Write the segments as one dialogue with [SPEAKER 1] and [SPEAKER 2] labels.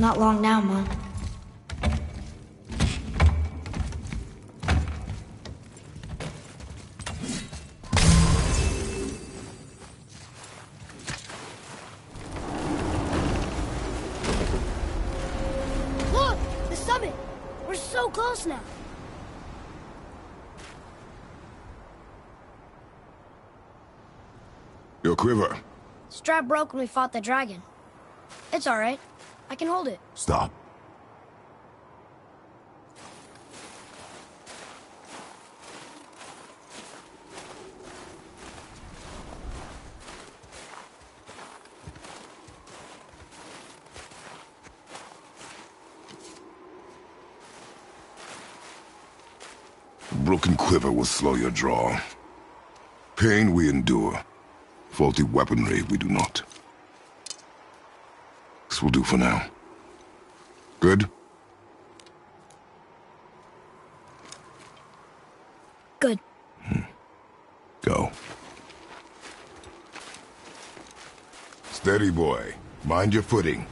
[SPEAKER 1] Not long now, Mom.
[SPEAKER 2] Look! The summit! We're so close now!
[SPEAKER 3] Your quiver.
[SPEAKER 2] Strap broke when we fought the dragon. It's alright. I can hold it.
[SPEAKER 3] Stop. A broken quiver will slow your draw. Pain we endure. Faulty weaponry we do not. This will do for now. Good?
[SPEAKER 2] Good.
[SPEAKER 3] Go. Steady, boy. Mind your footing.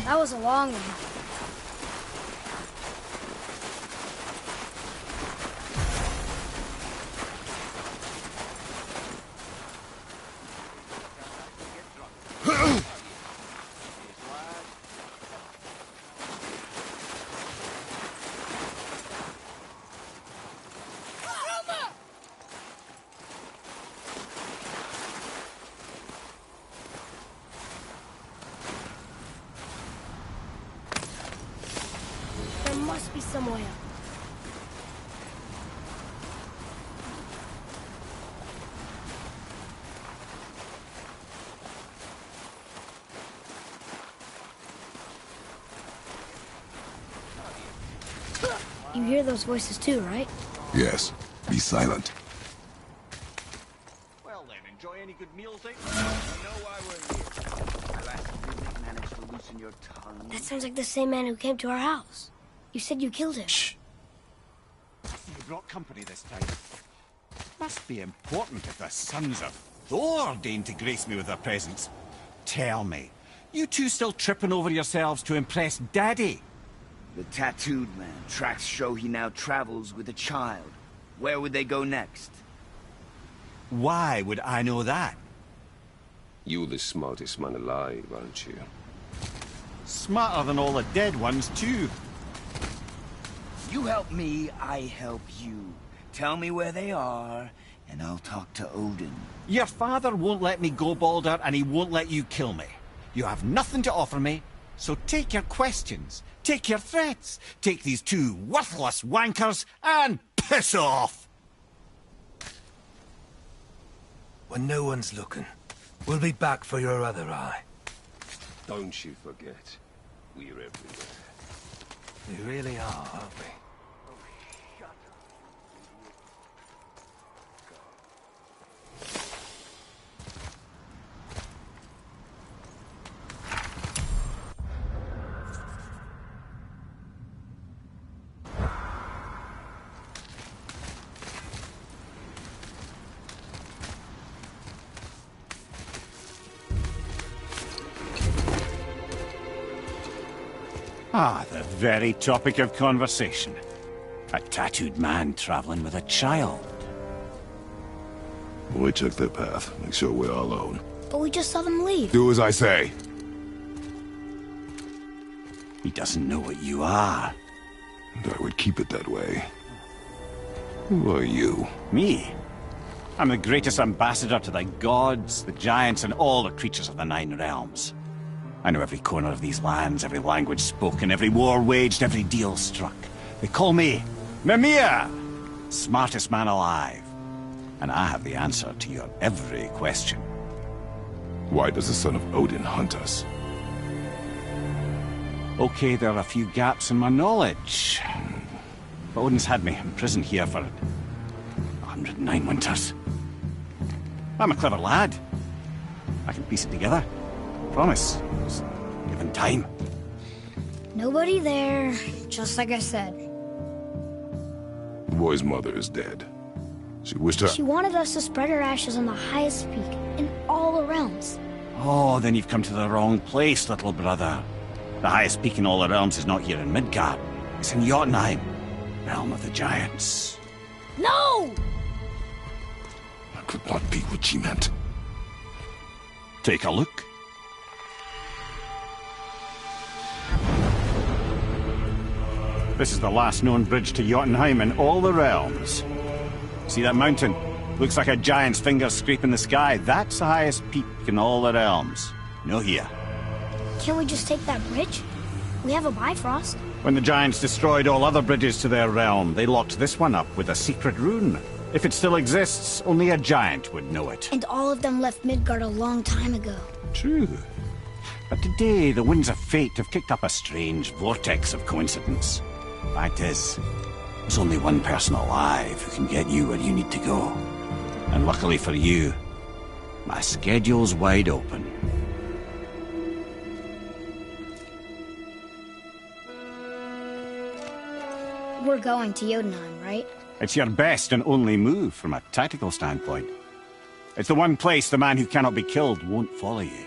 [SPEAKER 2] That was a long one. There must be some way up. You hear those voices too, right?
[SPEAKER 3] Yes. Be silent.
[SPEAKER 4] Well then, enjoy any good meals, eh? You know why we're here. Alas, you didn't manage to loosen your tongue.
[SPEAKER 2] That sounds like the same man who came to our house. You said you killed him.
[SPEAKER 3] Shh.
[SPEAKER 4] You brought company this time. Must be important if the sons of Thor deign to grace me with their presence. Tell me, you two still tripping over yourselves to impress Daddy?
[SPEAKER 5] The tattooed man. Tracks show he now travels with a child. Where would they go next?
[SPEAKER 4] Why would I know that?
[SPEAKER 6] You're the smartest man alive, aren't you?
[SPEAKER 4] Smarter than all the dead ones, too.
[SPEAKER 5] You help me, I help you. Tell me where they are, and I'll talk to Odin.
[SPEAKER 4] Your father won't let me go, Balder, and he won't let you kill me. You have nothing to offer me, so take your questions, take your threats, take these two worthless wankers, and piss off!
[SPEAKER 7] When no one's looking, we'll be back for your other eye.
[SPEAKER 6] Don't you forget, we're everywhere.
[SPEAKER 7] We really are, aren't we?
[SPEAKER 4] Ah, the very topic of conversation. A tattooed man traveling with a child.
[SPEAKER 3] We check their path. Make sure we're all alone.
[SPEAKER 2] But we just saw them leave.
[SPEAKER 3] Do as I say.
[SPEAKER 4] He doesn't know what you are.
[SPEAKER 3] And I would keep it that way. Who are you?
[SPEAKER 4] Me? I'm the greatest ambassador to the gods, the giants, and all the creatures of the Nine Realms. I know every corner of these lands, every language spoken, every war waged, every deal struck. They call me Mimir, smartest man alive. And I have the answer to your every question.
[SPEAKER 3] Why does the son of Odin hunt us?
[SPEAKER 4] Okay, there are a few gaps in my knowledge. But Odin's had me imprisoned here for 109 winters. I'm a clever lad. I can piece it together. Promise. Just given time.
[SPEAKER 2] Nobody there, just like I said.
[SPEAKER 3] The boy's mother is dead. She wished her...
[SPEAKER 2] She wanted us to spread her ashes on the highest peak in all the realms.
[SPEAKER 4] Oh, then you've come to the wrong place, little brother. The highest peak in all the realms is not here in Midgard. It's in Jotunheim, realm of the giants.
[SPEAKER 2] No!
[SPEAKER 3] That could not be what she meant.
[SPEAKER 4] Take a look. This is the last known bridge to Jotunheim in all the realms. See that mountain? Looks like a giant's finger scraping the sky. That's the highest peak in all the realms. No here.
[SPEAKER 2] Can't we just take that bridge? We have a Bifrost.
[SPEAKER 4] When the giants destroyed all other bridges to their realm, they locked this one up with a secret rune. If it still exists, only a giant would know it.
[SPEAKER 2] And all of them left Midgard a long time ago.
[SPEAKER 4] True. But today, the winds of fate have kicked up a strange vortex of coincidence. Fact is, there's only one person alive who can get you where you need to go. And luckily for you, my schedule's wide open.
[SPEAKER 2] We're going to Jotunheim, right?
[SPEAKER 4] It's your best and only move from a tactical standpoint. It's the one place the man who cannot be killed won't follow you.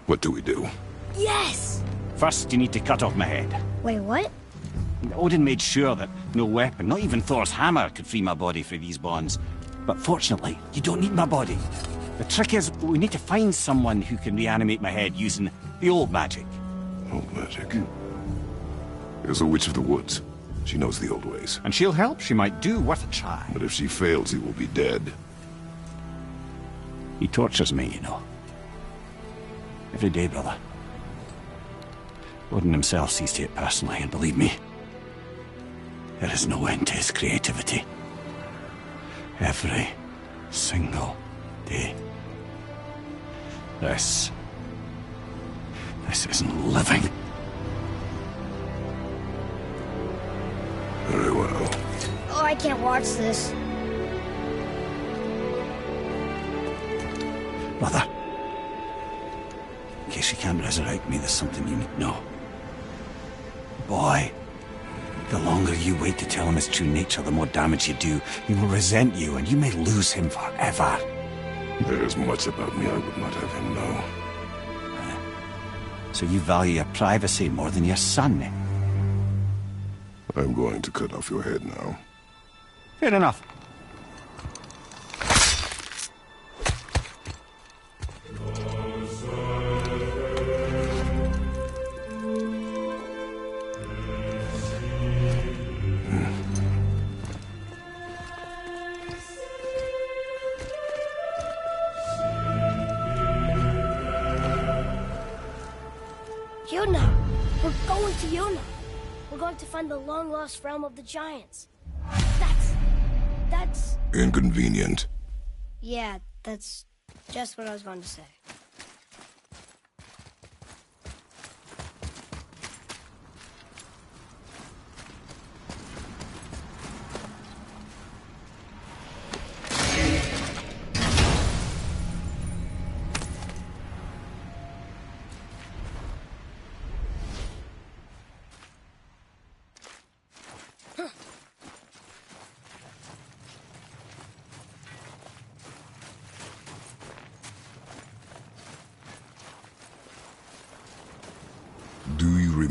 [SPEAKER 3] What do we do?
[SPEAKER 2] Yes!
[SPEAKER 4] First, you need to cut off my head.
[SPEAKER 2] Wait, what?
[SPEAKER 4] Odin made sure that no weapon, not even Thor's hammer, could free my body from these bonds. But fortunately, you don't need my body. The trick is, we need to find someone who can reanimate my head using the old magic.
[SPEAKER 3] Old magic. There's a witch of the woods. She knows the old ways.
[SPEAKER 4] And she'll help. She might do worth a try.
[SPEAKER 3] But if she fails, he will be dead.
[SPEAKER 4] He tortures me, you know. Every day, brother. Odin himself sees to it personally, and believe me, there is no end to his creativity. Every single day. This isn't living.
[SPEAKER 3] Very well.
[SPEAKER 2] Oh, I can't watch this.
[SPEAKER 4] Brother, in case you can't resurrect me, there's something you need to know. Boy, the longer you wait to tell him his true nature, the more damage you do. He will resent you, and you may lose him forever.
[SPEAKER 3] There is much about me I would not have him know.
[SPEAKER 4] So you value your privacy more than your son?
[SPEAKER 3] I'm going to cut off your head now.
[SPEAKER 4] Fair enough.
[SPEAKER 2] Jotunheim! We're going to Jotunheim! We're going to find the long-lost realm of the giants. That's...
[SPEAKER 3] Inconvenient.
[SPEAKER 2] Yeah, that's just what I was going to say.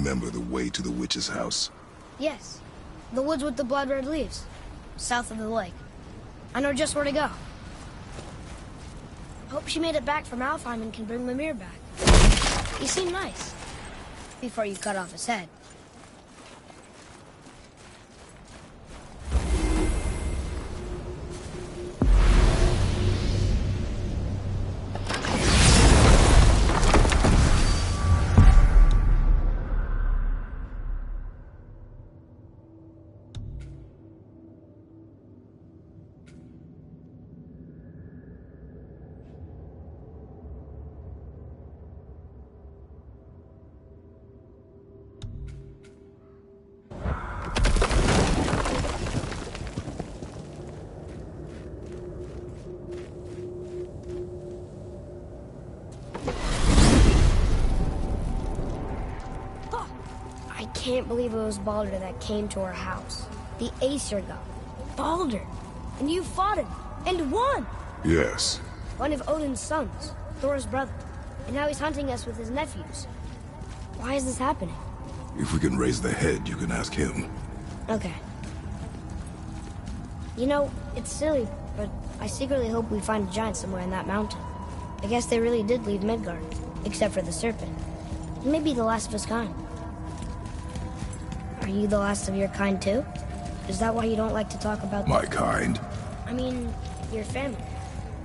[SPEAKER 3] remember the way to the witch's house?
[SPEAKER 2] Yes. The woods with the blood-red leaves. South of the lake. I know just where to go. Hope she made it back from Alfheim and can bring Mimir back. He seemed nice. Before you cut off his head. I can't believe it was Baldur that came to our house. The Aesir god. Baldur! And you fought him, and won!
[SPEAKER 3] Yes.
[SPEAKER 2] One of Odin's sons, Thor's brother. And now he's hunting us with his nephews. Why is this happening?
[SPEAKER 3] If we can raise the head, you can ask him.
[SPEAKER 2] Okay. You know, it's silly, but I secretly hope we find a giant somewhere in that mountain. I guess they really did leave Midgard, except for the serpent. He may be the last of his kind. Are you the last of your kind, too? Is that why you don't like to talk about...
[SPEAKER 3] My kind?
[SPEAKER 2] I mean, your family.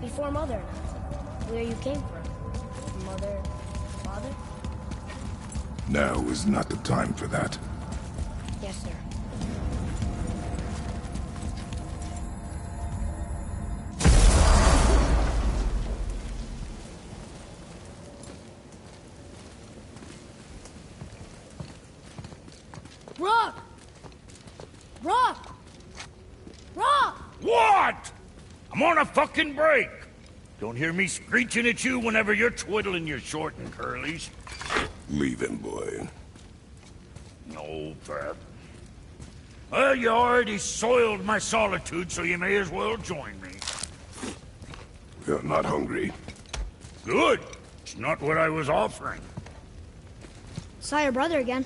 [SPEAKER 2] Before Mother and I. Where you came from. Mother, father?
[SPEAKER 3] Now is not the time for that.
[SPEAKER 2] Yes, sir. Rock! Rock! Rock!
[SPEAKER 1] What? I'm on a fucking break. Don't hear me screeching at you whenever you're twiddling your short and curlies.
[SPEAKER 3] Leave him, boy.
[SPEAKER 1] No, Fab. Well, you already soiled my solitude, so you may as well join me.
[SPEAKER 3] You're not hungry.
[SPEAKER 1] Good. It's not what I was offering.
[SPEAKER 2] Saw your brother again.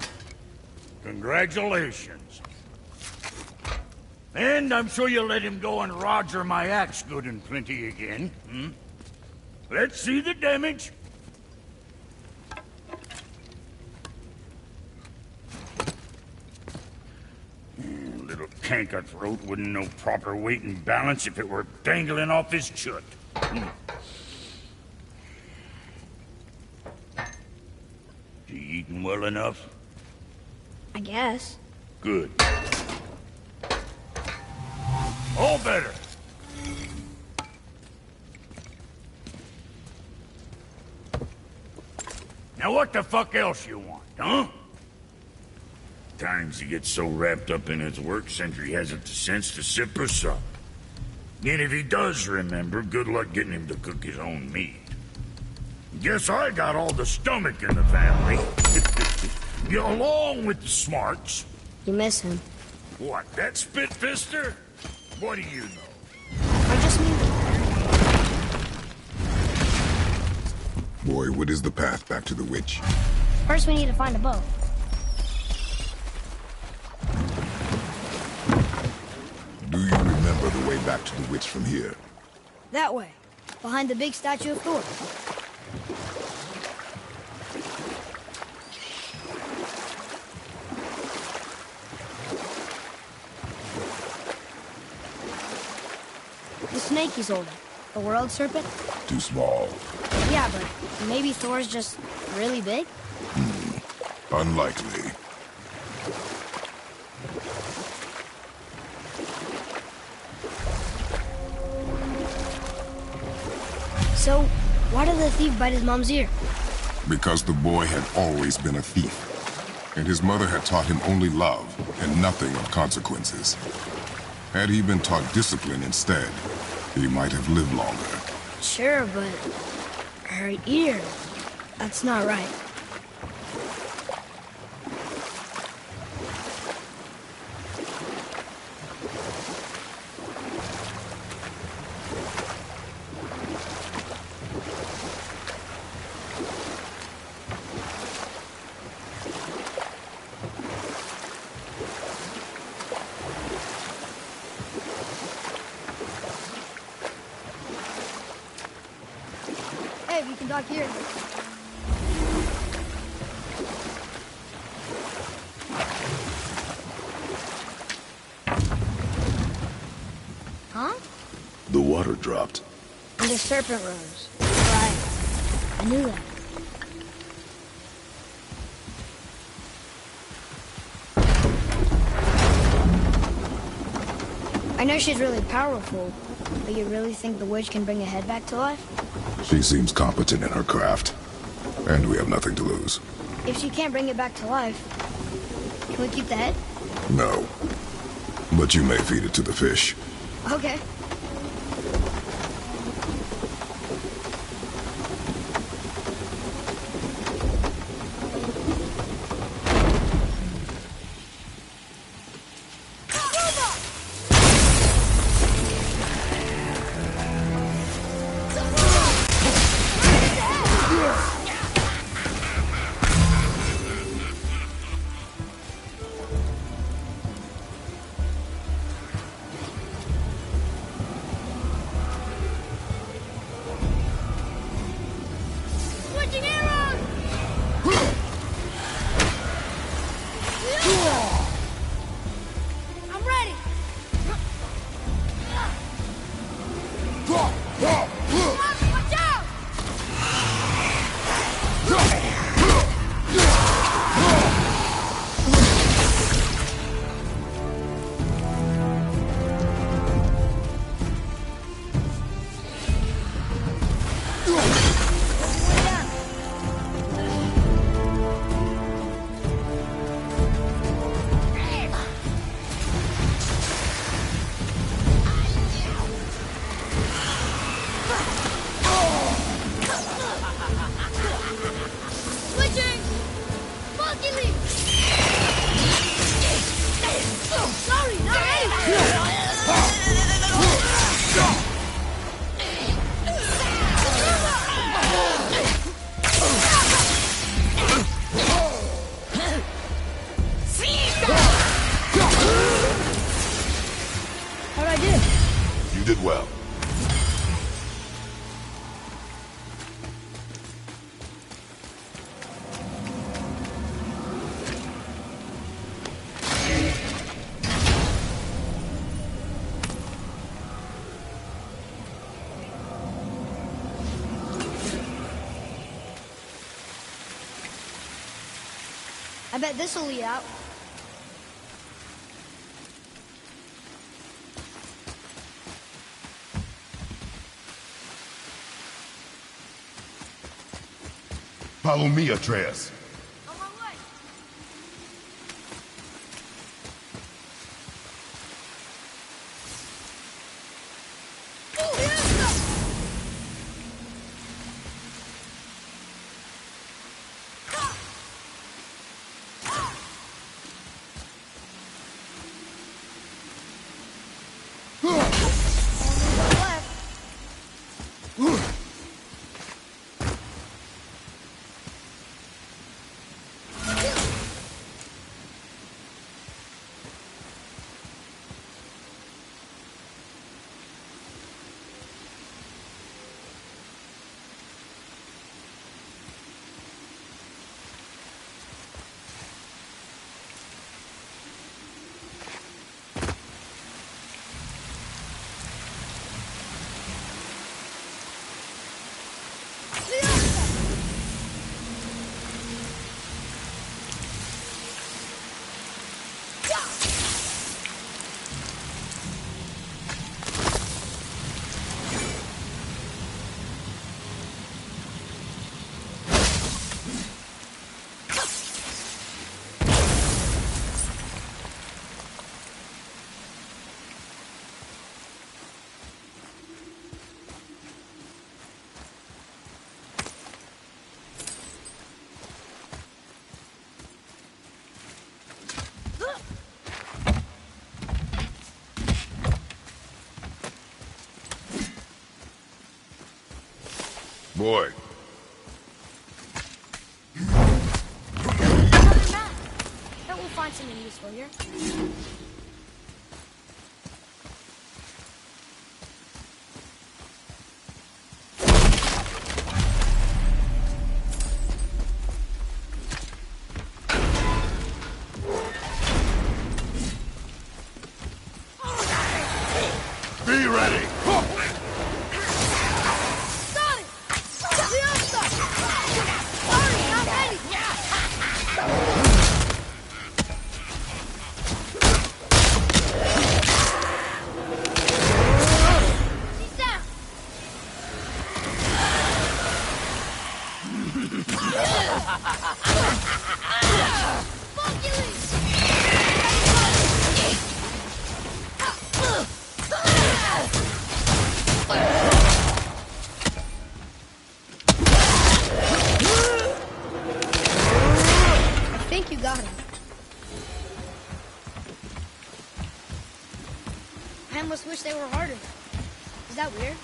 [SPEAKER 1] Congratulations. And I'm sure you'll let him go and roger my axe good and plenty again, hmm? Let's see the damage. Little canker-throat wouldn't know proper weight and balance if it were dangling off his chut. You eating well enough?
[SPEAKER 2] I guess.
[SPEAKER 1] Good. All better. Now what the fuck else you want, huh? Times he gets so wrapped up in his work, Sentry hasn't the sense to sip or sup. And if he does remember, good luck getting him to cook his own meat. Guess I got all the stomach in the family. You along with the smarts.
[SPEAKER 2] You miss him.
[SPEAKER 1] What, that spit-fister? What do you know?
[SPEAKER 2] I just mean...
[SPEAKER 3] Boy, what is the path back to the witch?
[SPEAKER 2] First we need to find a boat.
[SPEAKER 3] Do you remember the way back to the witch from here?
[SPEAKER 2] That way. Behind the big statue of Thor. The snake he's holding. The world serpent?
[SPEAKER 3] Too small.
[SPEAKER 2] Yeah, but maybe Thor's just really big?
[SPEAKER 3] Unlikely.
[SPEAKER 2] So, why did the thief bite his mom's ear?
[SPEAKER 3] Because the boy had always been a thief. And his mother had taught him only love and nothing of consequences. Had he been taught discipline instead, he might have lived longer.
[SPEAKER 2] Sure, but... her ear... that's not right. dock here. Huh?
[SPEAKER 3] The water dropped.
[SPEAKER 2] And the serpent rose. Right. I knew that. I know she's really powerful, but you really think the witch can bring a head back to life?
[SPEAKER 3] She seems competent in her craft. And we have nothing to lose.
[SPEAKER 2] If she can't bring it back to life, can we keep the head?
[SPEAKER 3] No. But you may feed it to the fish.
[SPEAKER 2] Okay. How'd I do?
[SPEAKER 3] You did well.
[SPEAKER 2] I bet this'll lead out.
[SPEAKER 3] Follow me, Atreus.
[SPEAKER 2] On my way.
[SPEAKER 3] Boy.
[SPEAKER 2] Another map. Bet we'll find something useful here.
[SPEAKER 1] ready.
[SPEAKER 2] Got it! Diviantart! Sorry, not ready! She's down! Funky Leash! I think you got him. I almost wish they were harder. Is that weird?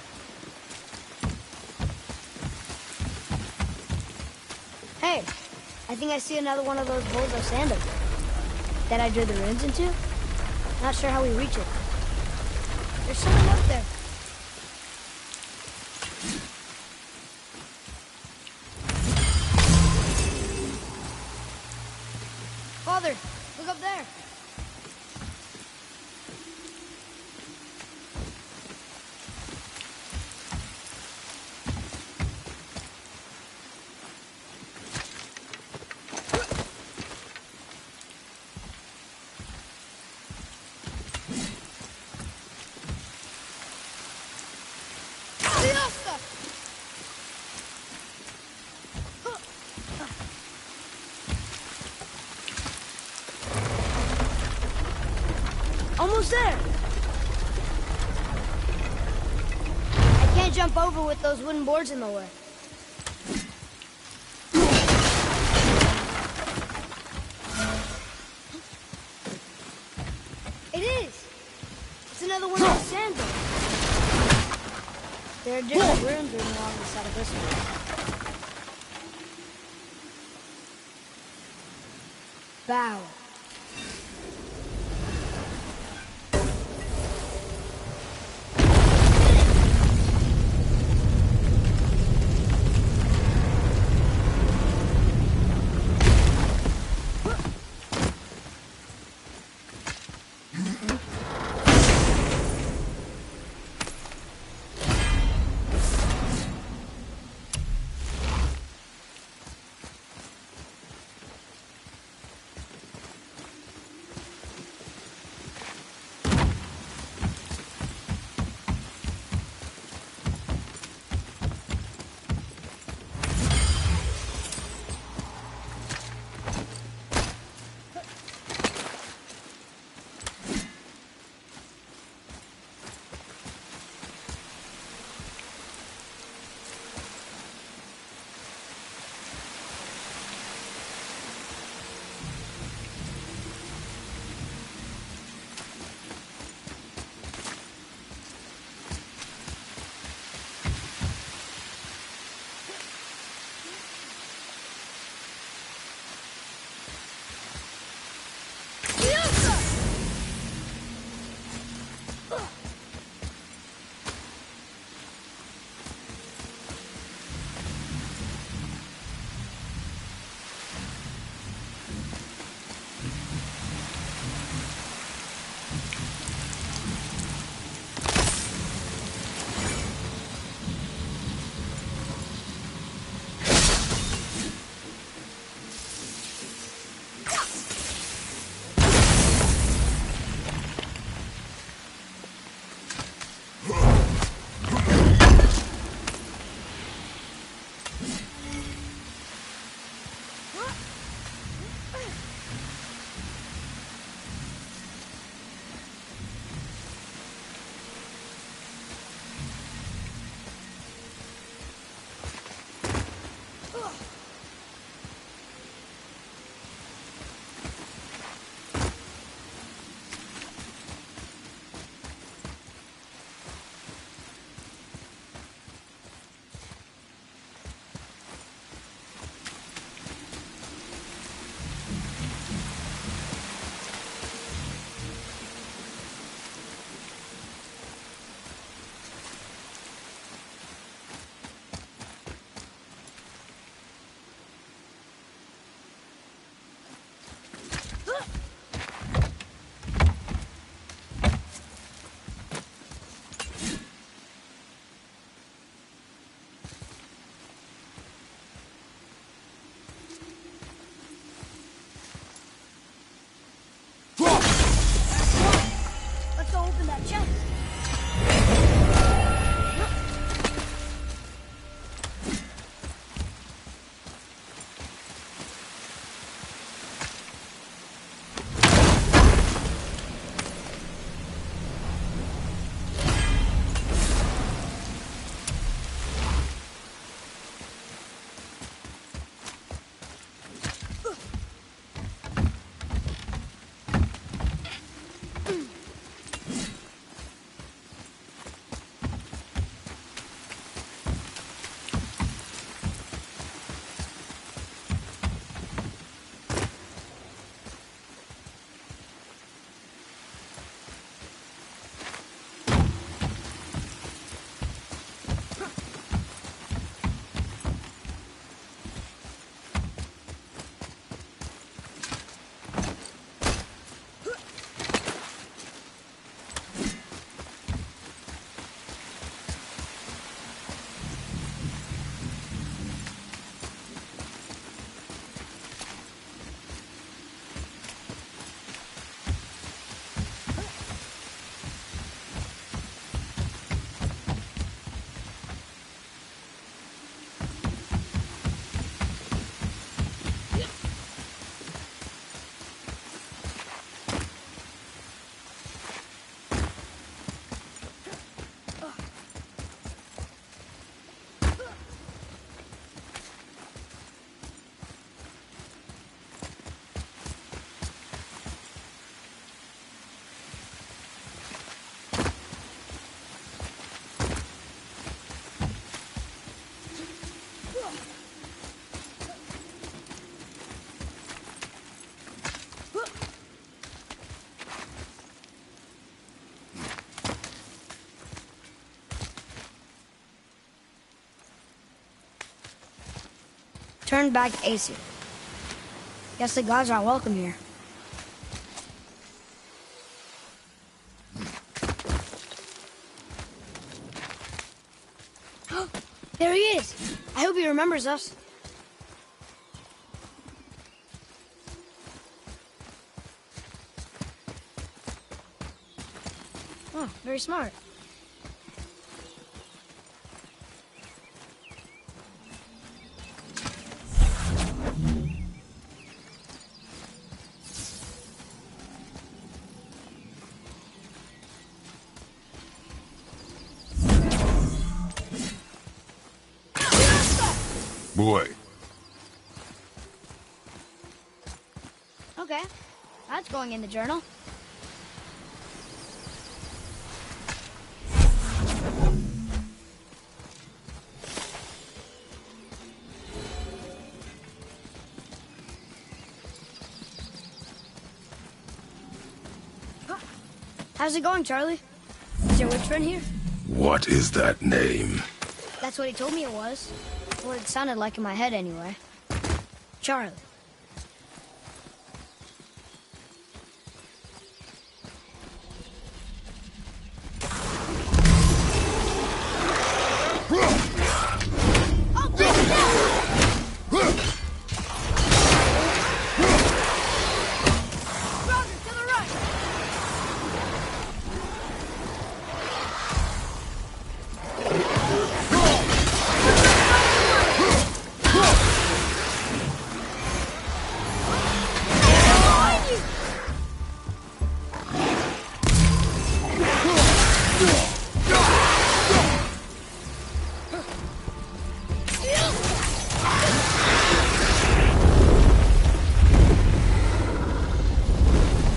[SPEAKER 2] Hey, I think I see another one of those bowls of sand up there. That I drew the runes into? Not sure how we reach it. There's someone up there. Father, look up there. Fiesta! Almost there. I can't jump over with those wooden boards in the way. It is. It's another one of the sand bowls. There are different rooms written along the side of this one. Bow. Turned back AC. Guess the gods aren't welcome here. There he is! I hope he remembers us. Oh, very smart.
[SPEAKER 3] Boy.
[SPEAKER 2] Okay, that's going in the journal. How's it going, Charlie? Is your witch friend here?
[SPEAKER 3] What is that name?
[SPEAKER 2] That's what he told me it was. Or it sounded like in my head anyway. Charlie.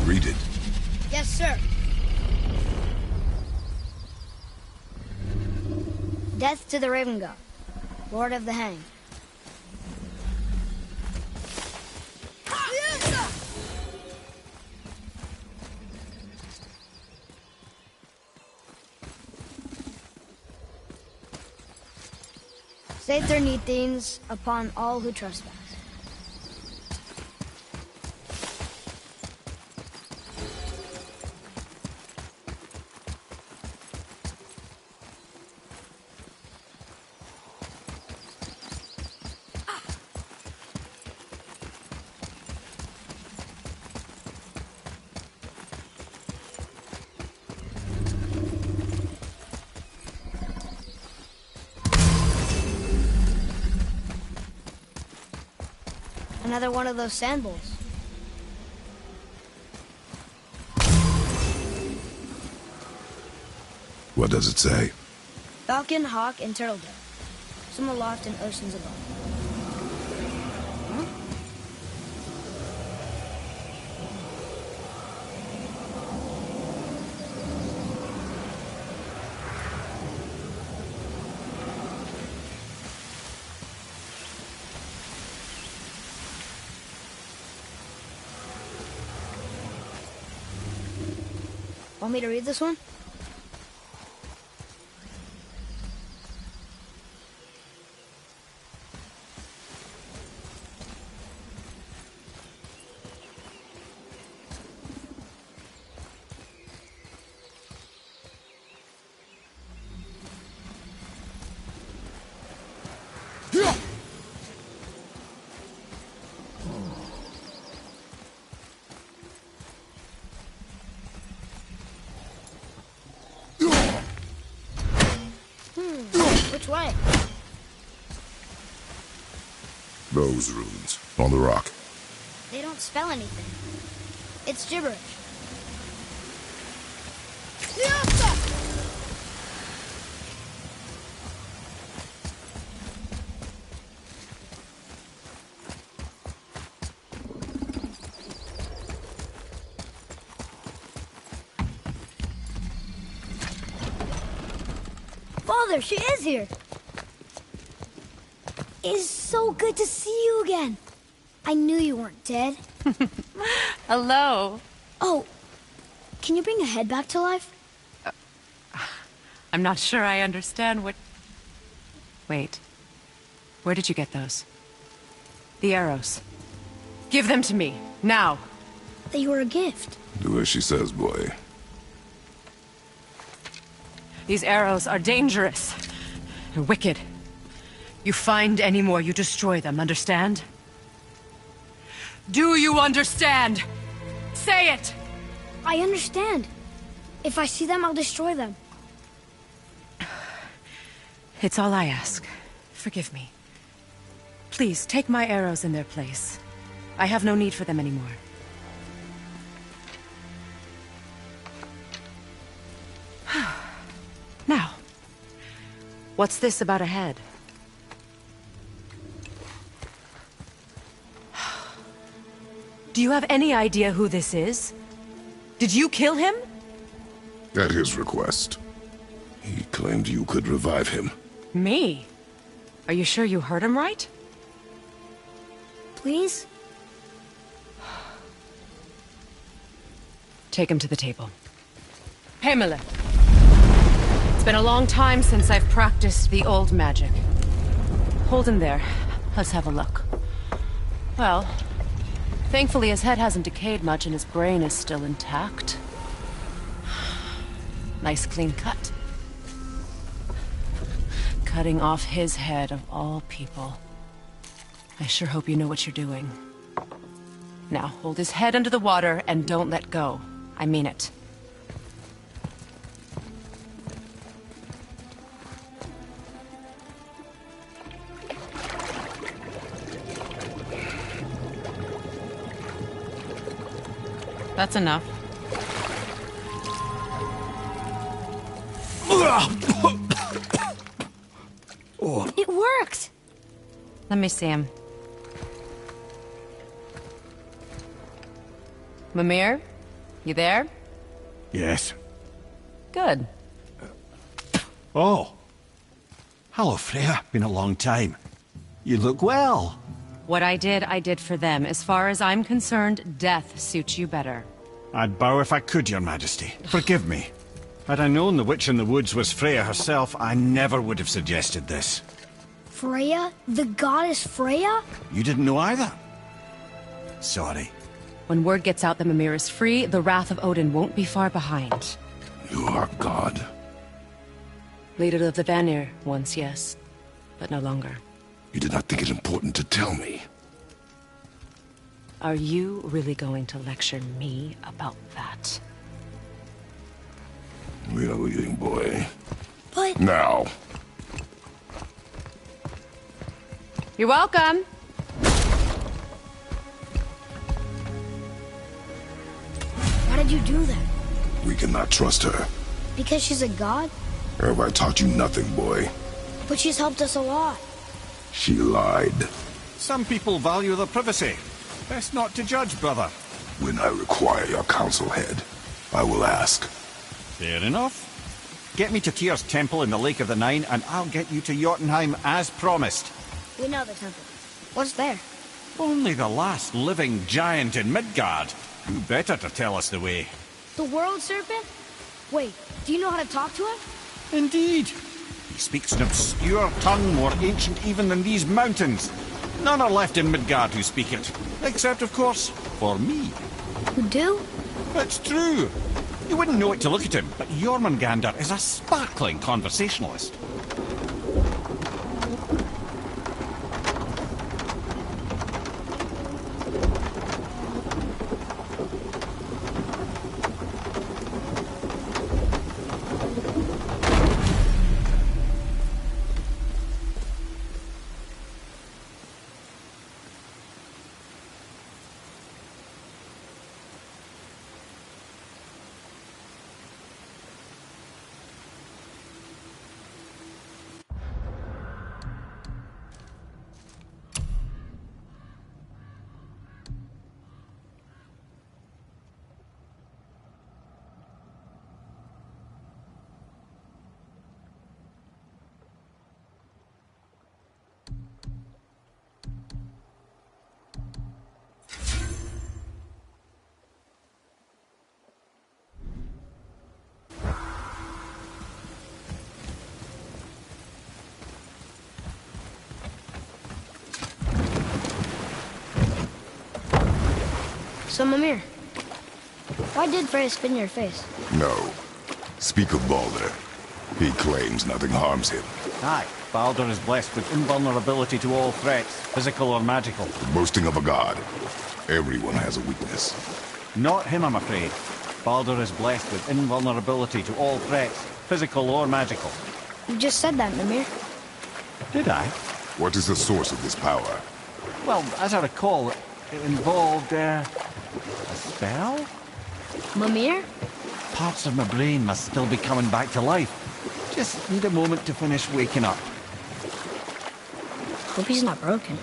[SPEAKER 3] Read it.
[SPEAKER 2] Yes, sir. Death to the Raven God, Lord of the Hanged. Save their Neathines upon all who trespass. Another one of those sand bowls.
[SPEAKER 3] What does it say?
[SPEAKER 2] Falcon, hawk, and turtle dove. Some aloft in oceans above. Huh? Want me to read this one? Which way?
[SPEAKER 3] Those runes, on the rock.
[SPEAKER 2] They don't spell anything. It's gibberish. Father, she is here. It is so good to see you again. I knew you weren't dead.
[SPEAKER 8] Hello.
[SPEAKER 2] Oh, can you bring a head back to life?
[SPEAKER 8] I'm not sure I understand what... Wait. Where did you get those? The arrows. Give them to me, now.
[SPEAKER 2] They were a gift.
[SPEAKER 3] Do as she says, boy.
[SPEAKER 8] These arrows are dangerous. They're wicked. You find any more, you destroy them, understand? Do you understand? Say it!
[SPEAKER 2] I understand. If I see them, I'll destroy them.
[SPEAKER 8] It's all I ask. Forgive me. Please, take my arrows in their place. I have no need for them anymore. Now, what's this about a head? Do you have any idea who this is? Did you kill him?
[SPEAKER 3] At his request. He claimed you could revive him.
[SPEAKER 8] Me? Are you sure you heard him right?
[SPEAKER 2] Please?
[SPEAKER 8] Take him to the table. Pamela. It's been a long time since I've practiced the old magic. Hold him there. Let's have a look. Well, thankfully his head hasn't decayed much and his brain is still intact. Nice clean cut. Cutting off his head of all people. I sure hope you know what you're doing. Now, hold his head under the water and don't let go. I mean it. That's enough.
[SPEAKER 2] It worked!
[SPEAKER 8] Let me see him. Mimir? You there?
[SPEAKER 4] Yes.
[SPEAKER 8] Good.
[SPEAKER 4] Oh. Hello, Freya. Been a long time. You look well.
[SPEAKER 8] What I did for them. As far as I'm concerned, death suits you better.
[SPEAKER 4] I'd bow if I could, Your Majesty. Forgive me. Had I known the witch in the woods was Freya herself, I never would have suggested this.
[SPEAKER 2] Freya? The goddess Freya?
[SPEAKER 4] You didn't know either? Sorry.
[SPEAKER 8] When word gets out that Mimir is free, the wrath of Odin won't be far behind.
[SPEAKER 3] You are God.
[SPEAKER 8] Leader of the Vanir, once yes, but no longer.
[SPEAKER 3] You did not think it important to tell me.
[SPEAKER 8] Are you really going to lecture me about that?
[SPEAKER 3] We are leaving, boy.
[SPEAKER 2] But...
[SPEAKER 3] Now.
[SPEAKER 8] You're welcome.
[SPEAKER 2] Why did you do that?
[SPEAKER 3] We cannot trust her.
[SPEAKER 2] Because she's a god?
[SPEAKER 3] Have I taught you nothing, boy?
[SPEAKER 2] But she's helped us a lot.
[SPEAKER 3] She lied.
[SPEAKER 4] Some people value their privacy. Best not to judge, brother.
[SPEAKER 3] When I require your counsel head, I will ask.
[SPEAKER 4] Fair enough. Get me to Tyr's temple in the Lake of the Nine, and I'll get you to Jotunheim as promised.
[SPEAKER 2] We know the temple. What's there?
[SPEAKER 4] Only the last living giant in Midgard. Who better to tell us the way?
[SPEAKER 2] The world serpent? Wait, do you know how to talk to him?
[SPEAKER 4] Indeed. He speaks an obscure tongue more ancient even than these mountains. None are left in Midgard who speak it. Except, of course, for me.
[SPEAKER 2] Who do?
[SPEAKER 4] It's true. You wouldn't know it to look at him, but Jormungandr is a sparkling conversationalist.
[SPEAKER 2] So, Mimir, why did Freya spit in your face?
[SPEAKER 3] No. Speak of Baldur. He claims nothing harms him.
[SPEAKER 4] Aye, Baldur is blessed with invulnerability to all threats, physical or magical.
[SPEAKER 3] The boasting of a god. Everyone has a weakness.
[SPEAKER 4] Not him, I'm afraid. Baldur is blessed with invulnerability to all threats, physical or magical.
[SPEAKER 2] You just said that, Mimir.
[SPEAKER 4] Did I?
[SPEAKER 3] What is the source of this power?
[SPEAKER 4] Well, as I recall, it involved, a spell?
[SPEAKER 2] Mimir?
[SPEAKER 4] Parts of my brain must still be coming back to life. Just need a moment to finish waking up.
[SPEAKER 2] Hope he's not broken.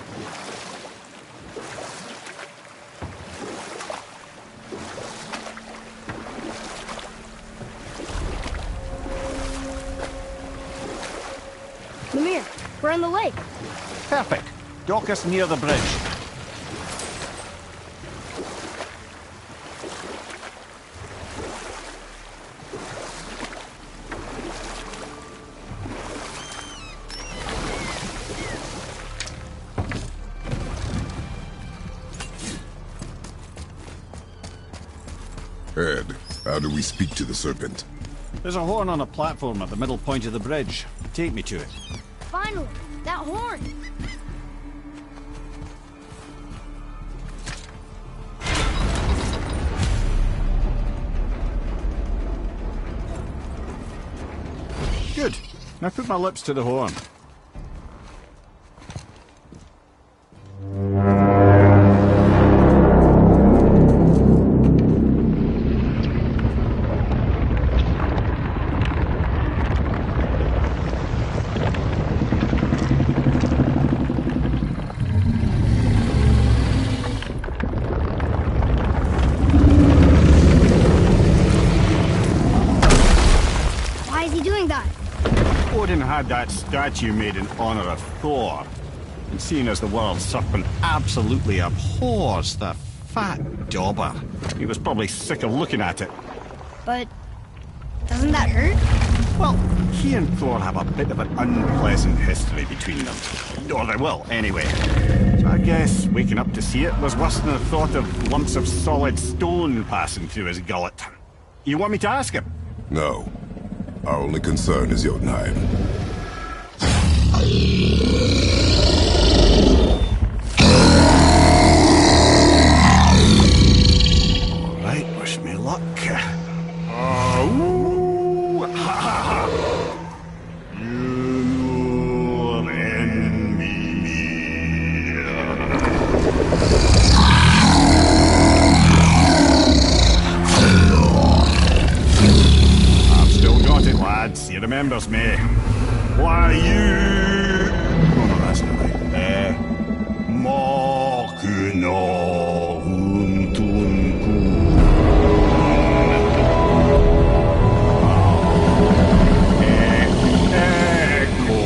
[SPEAKER 2] Mimir, we're on the lake.
[SPEAKER 4] Perfect. Dock us near the bridge.
[SPEAKER 3] Ed, how do we speak to the serpent?
[SPEAKER 4] There's a horn on a platform at the middle point of the bridge. Take me to it.
[SPEAKER 2] Finally, that horn.
[SPEAKER 4] Good. Now put my lips to the horn.
[SPEAKER 2] Why is he doing that?
[SPEAKER 4] Odin had that statue made in honor of Thor. And seeing as the world serpent absolutely abhors the fat dauber, he was probably sick of looking at it.
[SPEAKER 2] But doesn't that hurt?
[SPEAKER 4] Well, he and Thor have a bit of an unpleasant history between them. Or they will, anyway. So I guess waking up to see it was worse than the thought of lumps of solid stone passing through his gullet. You want me to ask him?
[SPEAKER 3] No. Our only concern is Jotunheim.
[SPEAKER 4] All right, wish me luck. Ooh, ha, ha, ha. Your enemy. I've still got it, lads. He remembers me. Why, you... Oh, no, that's not right. Mokuno Huntunku. Eko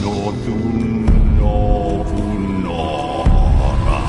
[SPEAKER 4] no Tunno Hunora.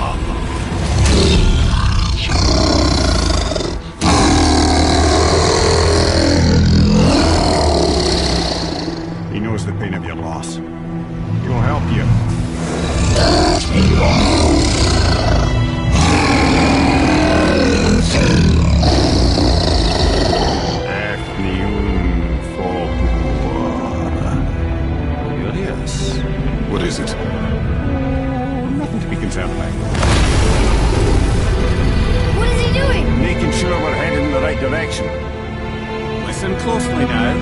[SPEAKER 4] Listen closely now.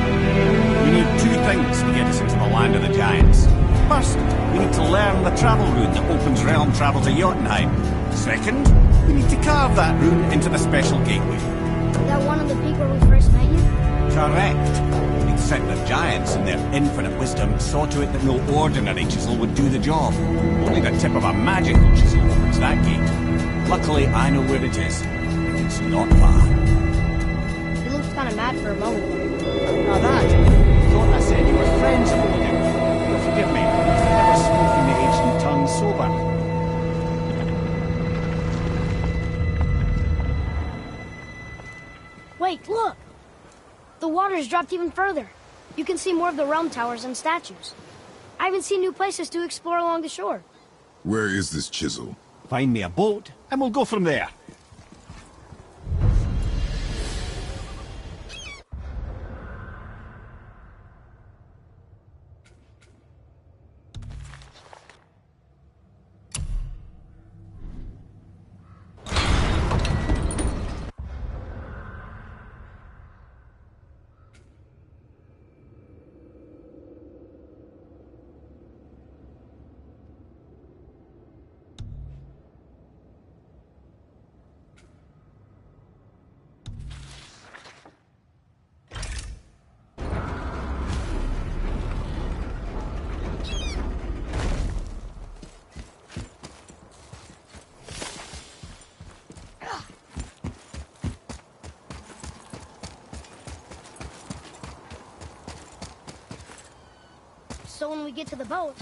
[SPEAKER 4] We need two things to get us into the land of the giants. First, we need to learn the travel rune that opens realm travel to Jotunheim. Second, we need to carve that rune into the special gateway.
[SPEAKER 2] That one on the peak where we first met you?
[SPEAKER 4] Correct. Except the giants, in their infinite wisdom, saw to it that no ordinary chisel would do the job. Only the tip of a magical chisel opens that gate. Luckily, I know where it is. It's not far.
[SPEAKER 2] You looked kind of mad for a moment there.
[SPEAKER 4] Now that, thought I said you were friends of Odin. But forgive me, I've never spoken the ancient tongue sober.
[SPEAKER 2] Wait, look! The water's dropped even further. You can see more of the realm towers and statues. I even see new places to explore along the shore.
[SPEAKER 3] Where is this chisel?
[SPEAKER 4] Find me a boat, and we'll go from there.
[SPEAKER 2] So when we get to the boat,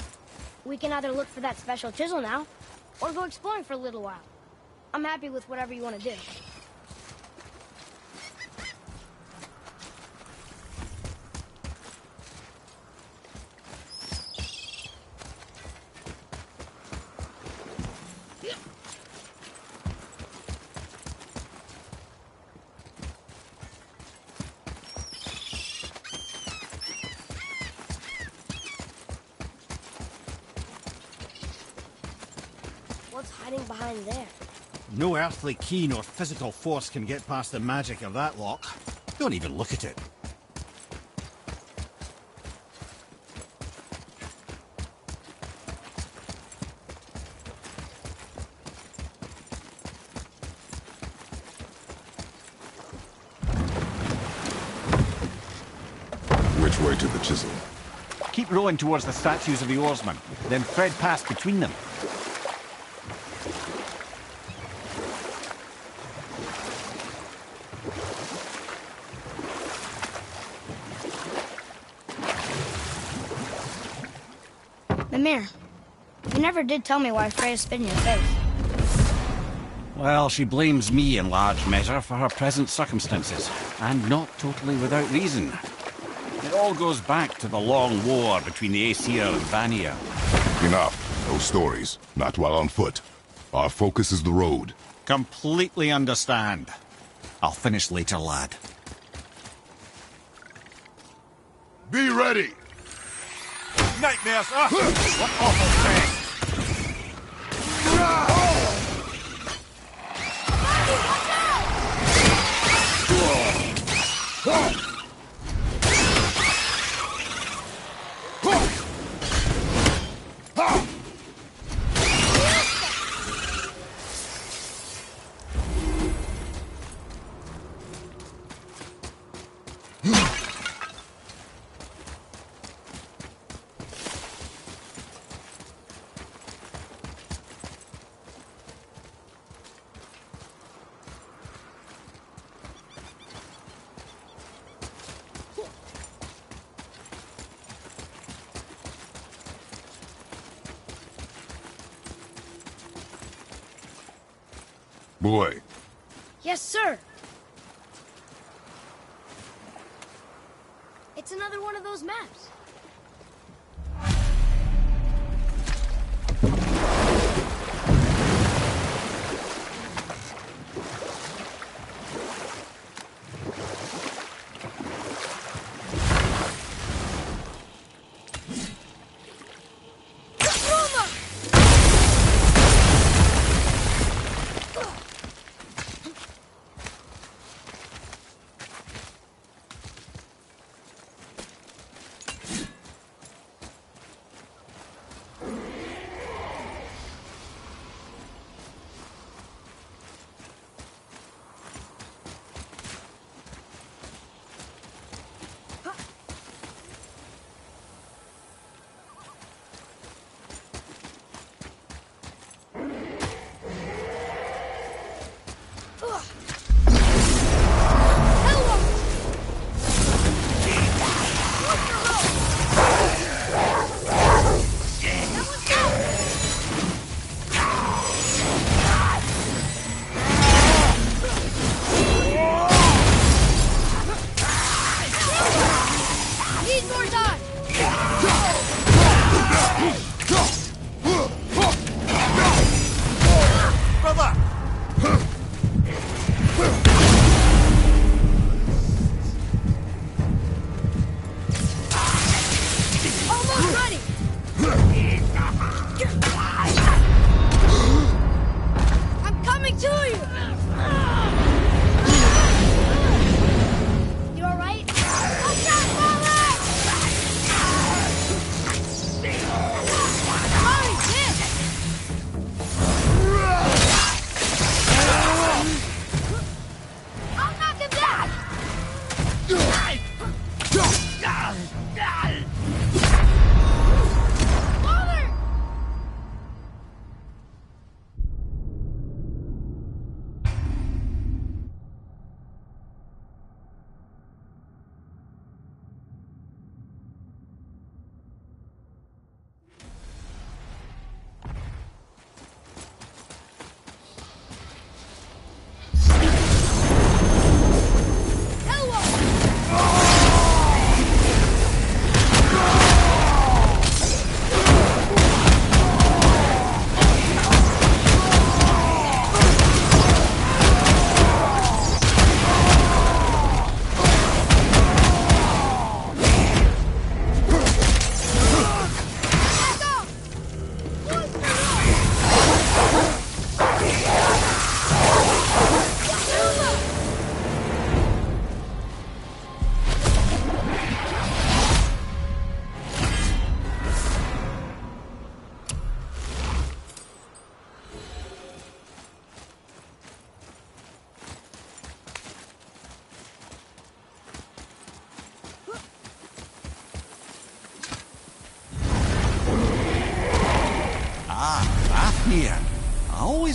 [SPEAKER 2] we can either look for that special chisel now, or go exploring for a little while. I'm happy with whatever you want to do. What's hiding behind there?
[SPEAKER 4] No earthly key nor physical force can get past the magic of that lock. Don't even look at it.
[SPEAKER 3] Which way to the chisel?
[SPEAKER 4] Keep rowing towards the statues of the oarsmen, then thread past between them.
[SPEAKER 2] Mimir, you never did tell me why Freya spit in your face.
[SPEAKER 4] Well, she blames me in large measure for her present circumstances, and not totally without reason. It all goes back to the long war between the Aesir and Vanir.
[SPEAKER 3] Enough. No stories. Not while on foot. Our focus is the road.
[SPEAKER 4] Completely understand. I'll finish later, lad.
[SPEAKER 3] Be ready!
[SPEAKER 4] Nightmares! What awful stress!
[SPEAKER 3] Boy,
[SPEAKER 2] Yes, sir. It's another one of those maps.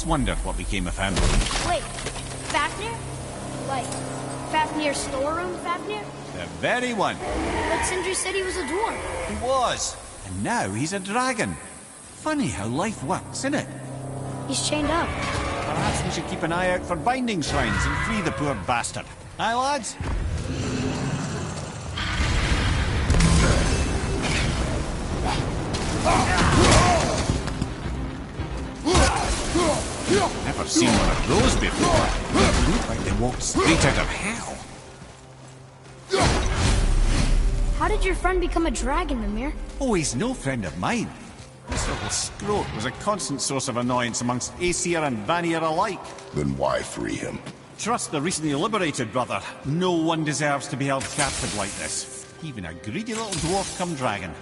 [SPEAKER 4] wondered what became of him.
[SPEAKER 2] Wait, Fafnir? Like, Fafnir's storeroom Fafnir?
[SPEAKER 4] The very one.
[SPEAKER 2] But Sindri said he was a dwarf.
[SPEAKER 4] He was. And now he's a dragon. Funny how life works, isn't it?
[SPEAKER 2] He's chained up.
[SPEAKER 4] Perhaps we should keep an eye out for binding shrines and free the poor bastard. Aye, lads? Never seen one of those before. They look like they walked straight out of hell.
[SPEAKER 2] How did your friend become a dragon, Mimir?
[SPEAKER 4] Oh, he's no friend of mine. This little scrote was a constant source of annoyance amongst Aesir and Vanir alike.
[SPEAKER 3] Then why free him?
[SPEAKER 4] Trust the recently liberated, brother. No one deserves to be held captive like this. Even a greedy little dwarf come dragon.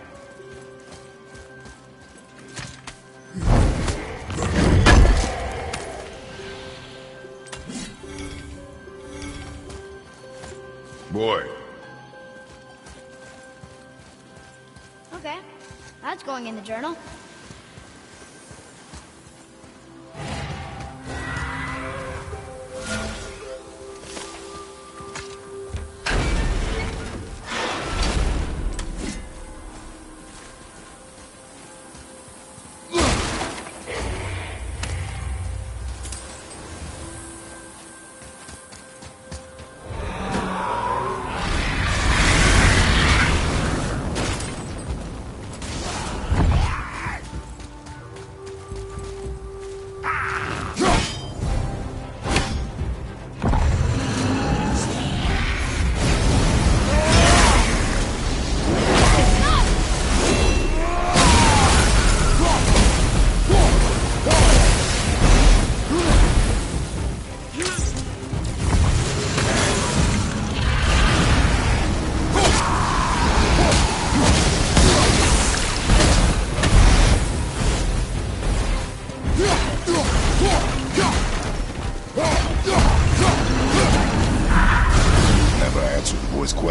[SPEAKER 3] Boy,
[SPEAKER 2] Okay, that's going in the journal.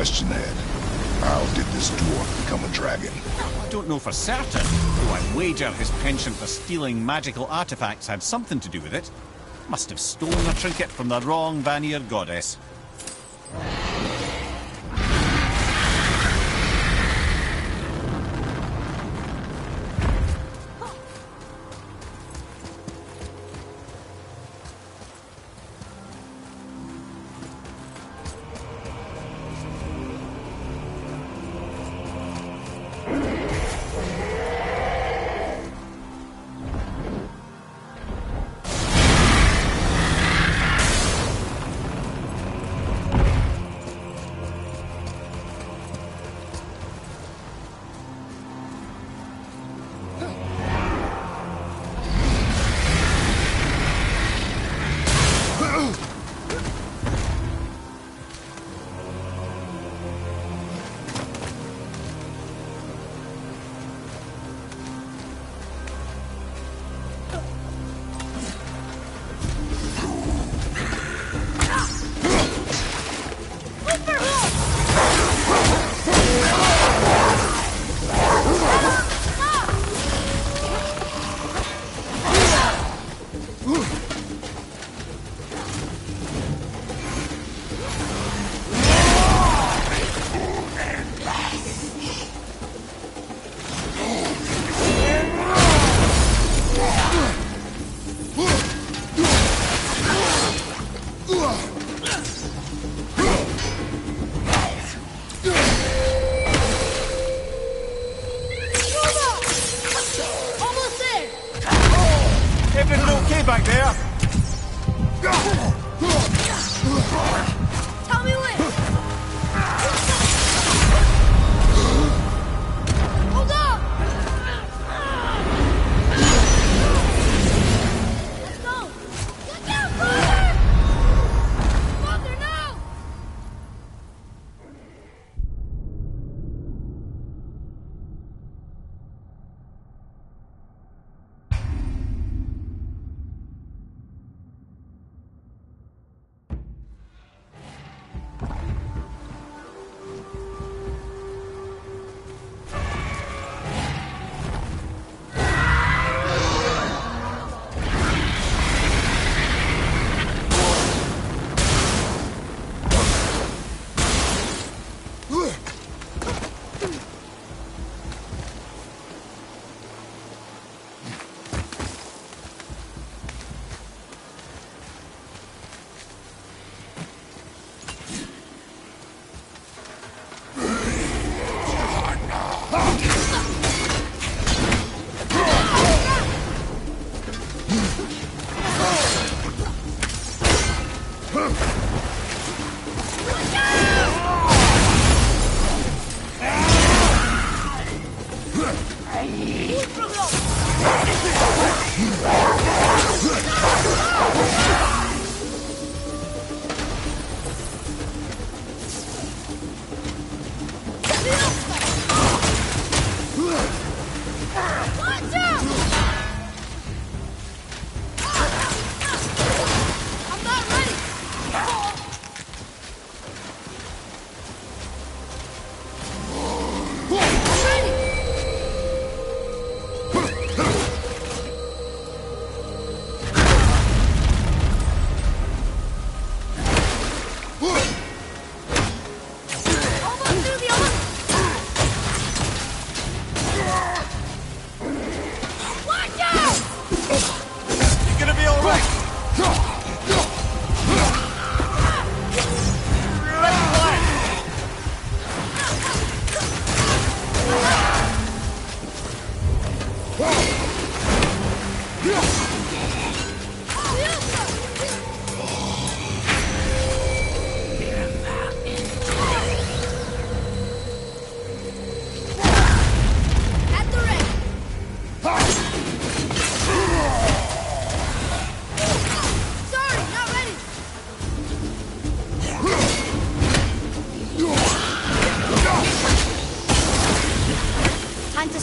[SPEAKER 3] question then. How did this dwarf become a dragon?
[SPEAKER 4] I don't know for certain, though I'd wager his penchant for stealing magical artifacts had something to do with it. Must have stolen a trinket from the wrong Vanir goddess.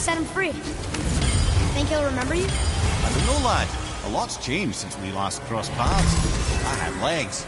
[SPEAKER 2] set him free. Think he'll remember you?
[SPEAKER 4] I don't know, lad. A lot's changed since we last crossed paths. I had legs.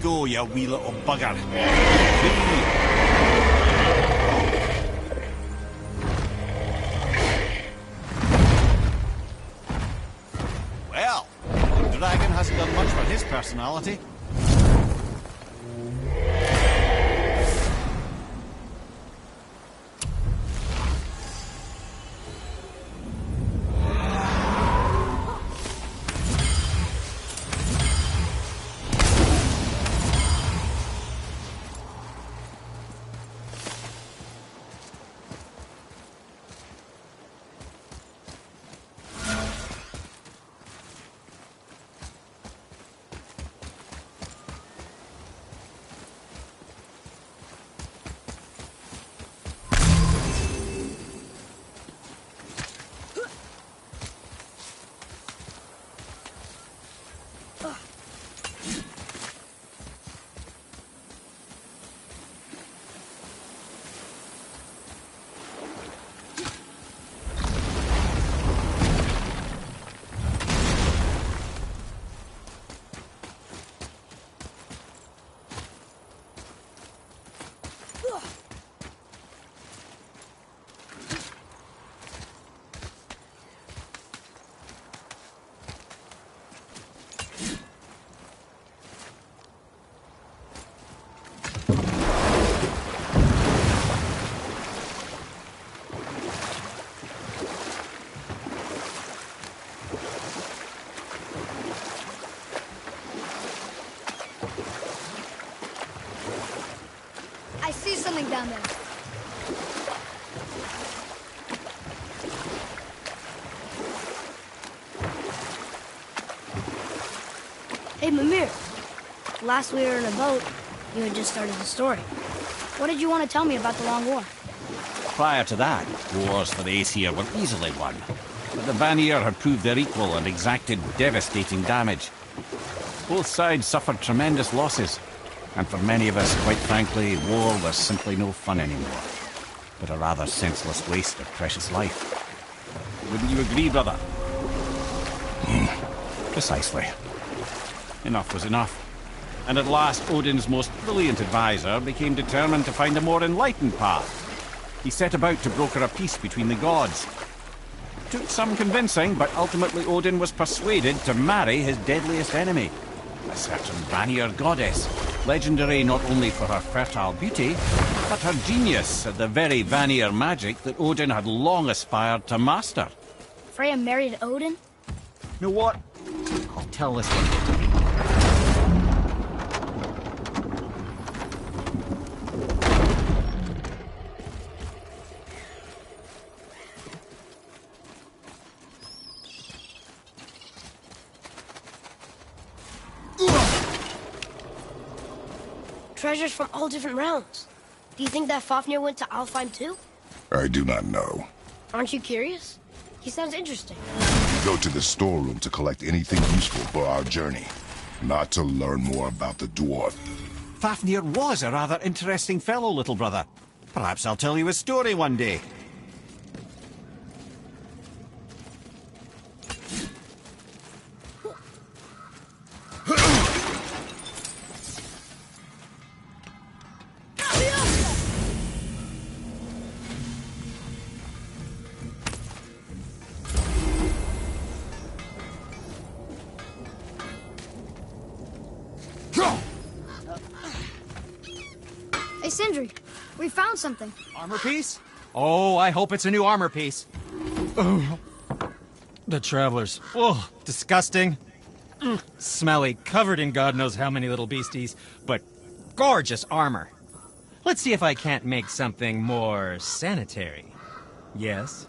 [SPEAKER 4] Go, you wee little bugger. Well, the dragon hasn't done much for his personality.
[SPEAKER 2] I see something down there. Hey, Mimir. Last we were in a boat, you had just started the story. What did you want to tell me about the Long War?
[SPEAKER 4] Prior to that, wars for the Aesir were easily won. But the Vanir had proved their equal and exacted devastating damage. Both sides suffered tremendous losses. And for many of us, quite frankly, war was simply no fun anymore. But a rather senseless waste of precious life. Wouldn't you agree, brother? Precisely. Enough was enough. And at last, Odin's most brilliant advisor became determined to find a more enlightened path. He set about to broker a peace between the gods. Took some convincing, but ultimately Odin was persuaded to marry his deadliest enemy, a certain Vanir goddess. Legendary not only for her fertile beauty, but her genius at the very Vanir magic that Odin had long aspired to master.
[SPEAKER 2] Freya married Odin?
[SPEAKER 4] You know what? I'll tell this one.
[SPEAKER 2] Treasures from all different realms. Do you think that Fafnir went to Alfheim too?
[SPEAKER 3] I do not know.
[SPEAKER 2] Aren't you curious? He sounds interesting.
[SPEAKER 3] Go to the storeroom to collect anything useful for our journey, not to learn more about the dwarf.
[SPEAKER 4] Fafnir was a rather interesting fellow, little brother. Perhaps I'll tell you a story one day.
[SPEAKER 2] Hey, Sindri, we found something.
[SPEAKER 9] Armor piece? Oh, I hope it's a new armor piece. Ugh. The travelers. Oh, disgusting. Ugh. Smelly, covered in God knows how many little beasties, but gorgeous armor. Let's see if I can't make something more sanitary. Yes?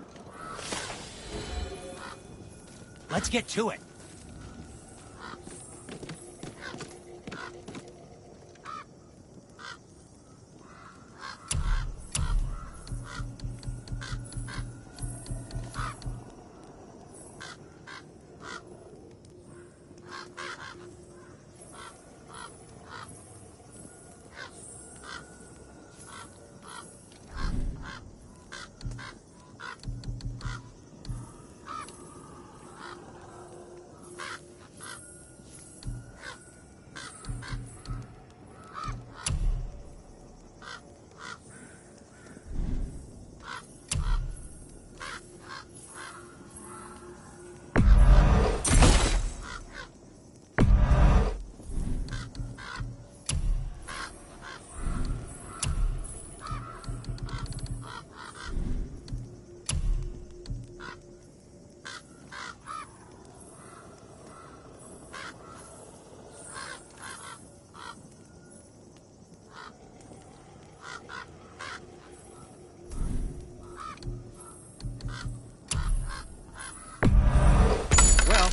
[SPEAKER 9] Let's get to it.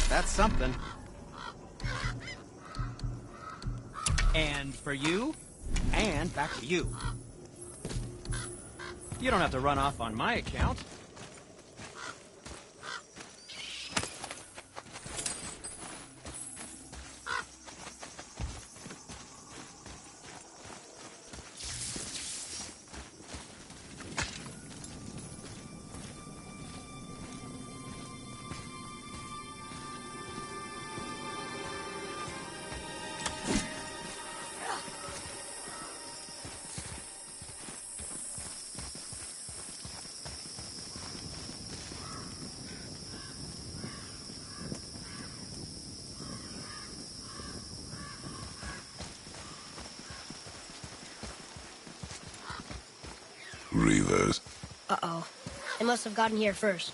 [SPEAKER 9] That's something. And for you, and back to you. You don't have to run off on my account.
[SPEAKER 3] Reavers.
[SPEAKER 2] Uh-oh. They must have gotten here first.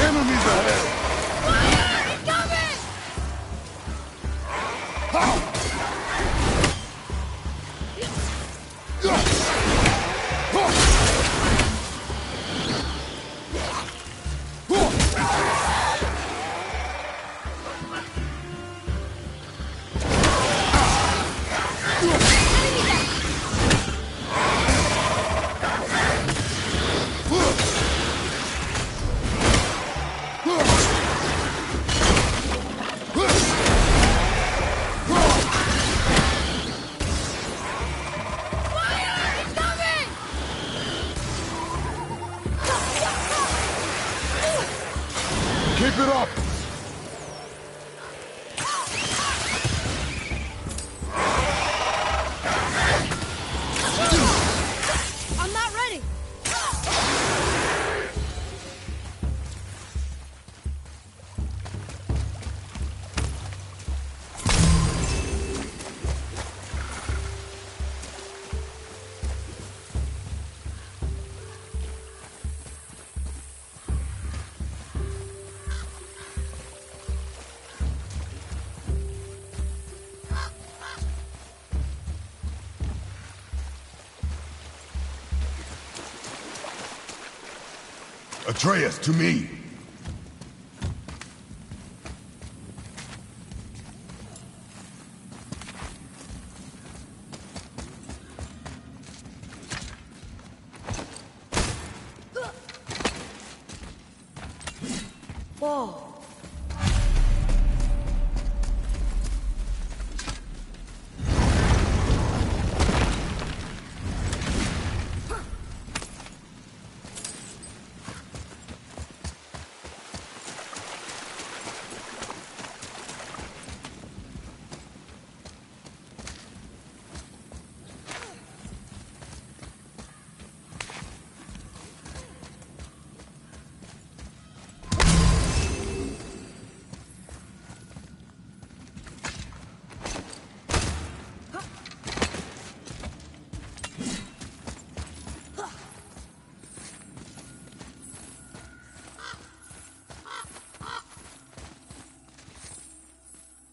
[SPEAKER 3] Enemies ahead! Atreus, to me!
[SPEAKER 2] Whoa.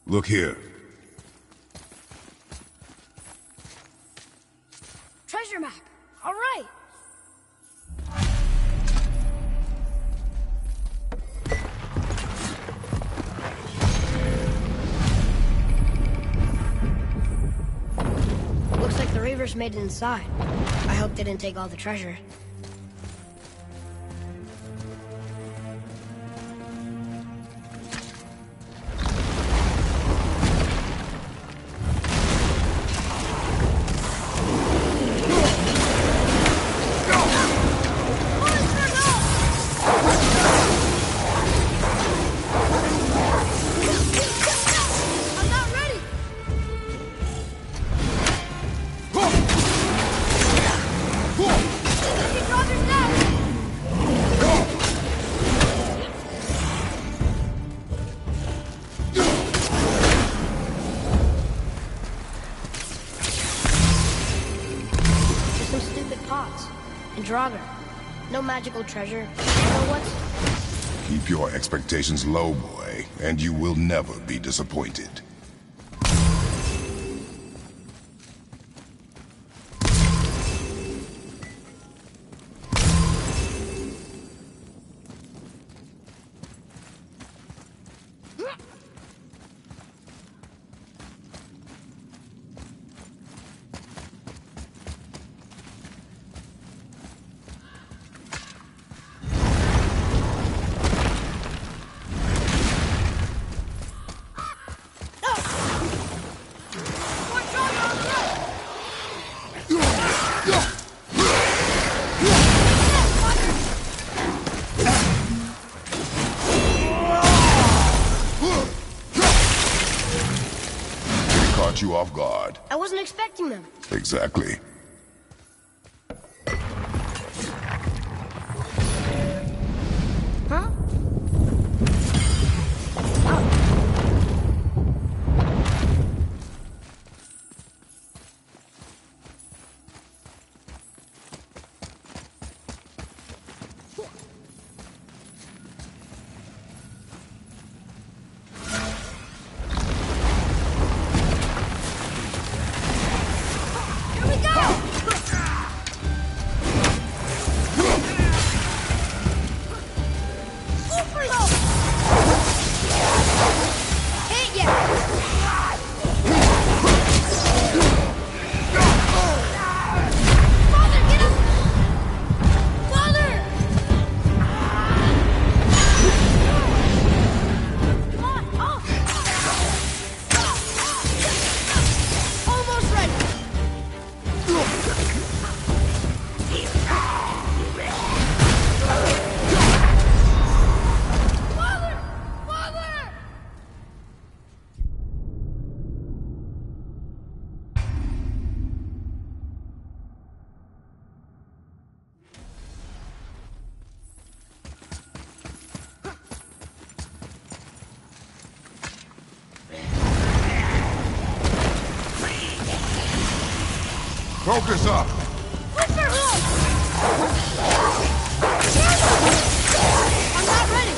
[SPEAKER 3] Look here.
[SPEAKER 2] Treasure map. All right. Looks like the Reavers made it inside. I hope they didn't take all the treasure. Draugr. No magical treasure. You know what?
[SPEAKER 3] Keep your expectations low, boy, and you will never be disappointed. You off guard.
[SPEAKER 2] I wasn't expecting them.
[SPEAKER 3] Exactly.
[SPEAKER 2] Huh?
[SPEAKER 3] Focus up!
[SPEAKER 2] I'm not ready!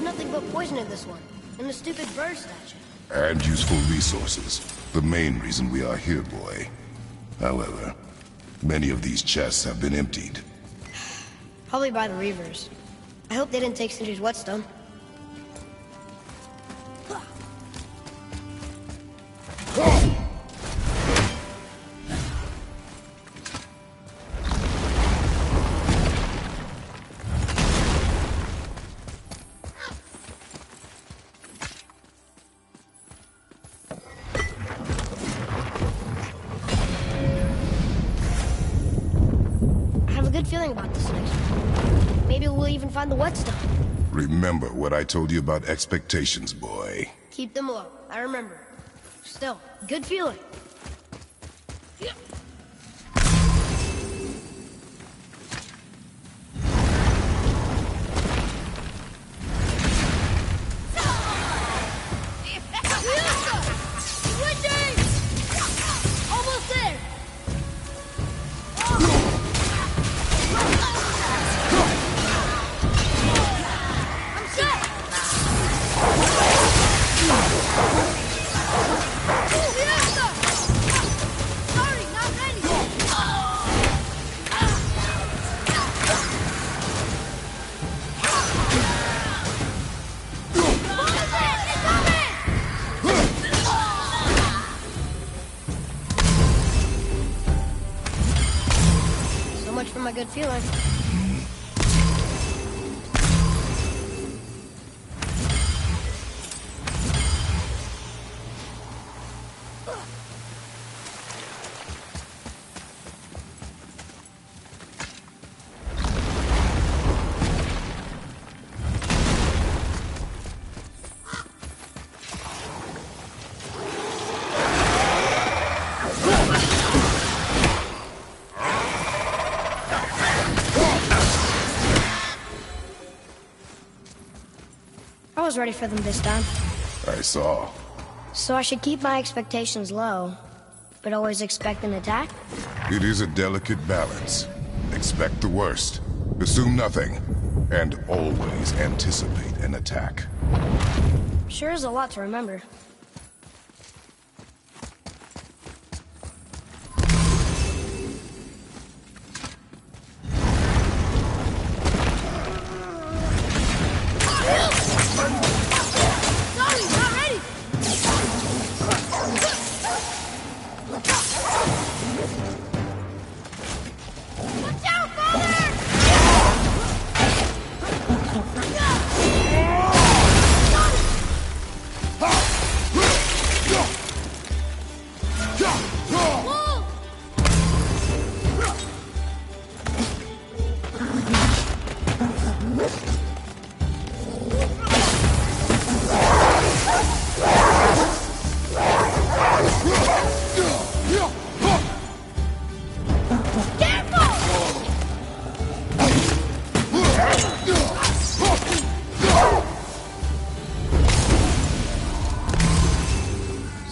[SPEAKER 2] There's nothing but poison in this one, and the stupid bird statue.
[SPEAKER 3] And useful resources. The main reason we are here, boy. However, many of these chests have been emptied.
[SPEAKER 2] Probably by the Reavers. I hope they didn't take Sindri's whetstone. Feeling about this next one. Maybe we'll even find the whetstone.
[SPEAKER 3] Remember what I told you about expectations, boy.
[SPEAKER 2] Keep them low. I remember. Still, good feeling. For my good feeling. I was ready for them this time.
[SPEAKER 3] I saw.
[SPEAKER 2] So I should keep my expectations low, but always expect an attack?
[SPEAKER 3] It is a delicate balance. Expect the worst, assume nothing, and always anticipate an attack.
[SPEAKER 2] Sure is a lot to remember.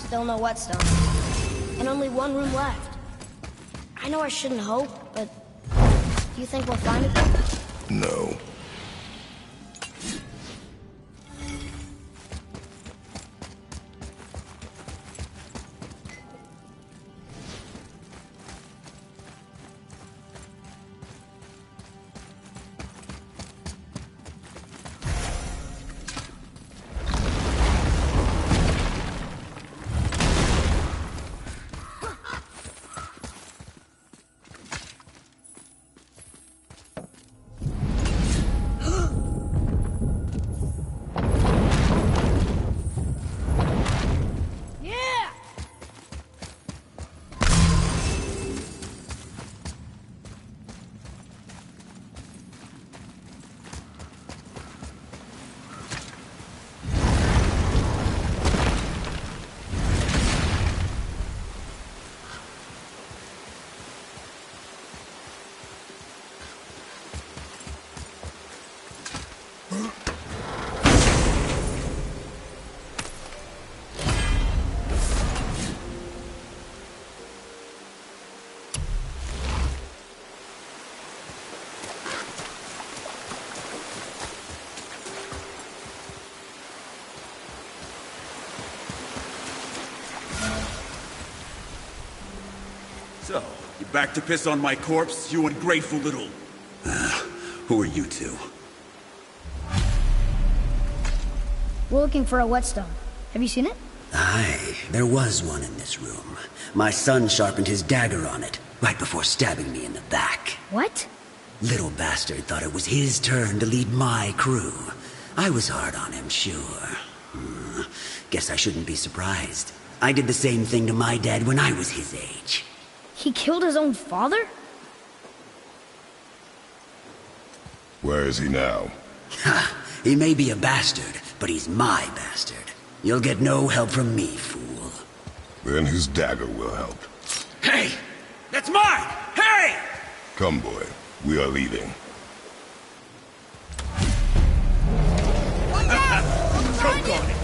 [SPEAKER 2] Still no whetstone. And only one room left. I know I shouldn't hope, but do you think we'll find it there?
[SPEAKER 3] No.
[SPEAKER 10] So, you back to piss on my corpse, you ungrateful little... who are you two?
[SPEAKER 2] We're looking for a whetstone. Have you seen it?
[SPEAKER 11] Aye, there was one in this room. My son sharpened his dagger on it, right before stabbing me in the back.
[SPEAKER 2] What?
[SPEAKER 11] Little bastard thought it was his turn to lead my crew. I was hard on him, sure. Guess I shouldn't be surprised. I did the same thing to my dad when I was his age.
[SPEAKER 2] He killed his own father?
[SPEAKER 3] Where is he now?
[SPEAKER 11] Ha! He may be a bastard, but he's my bastard. You'll get no help from me, fool.
[SPEAKER 3] Then his dagger will help.
[SPEAKER 10] Hey! That's mine! Hey!
[SPEAKER 3] Come, boy. We are leaving.
[SPEAKER 10] Choke on it!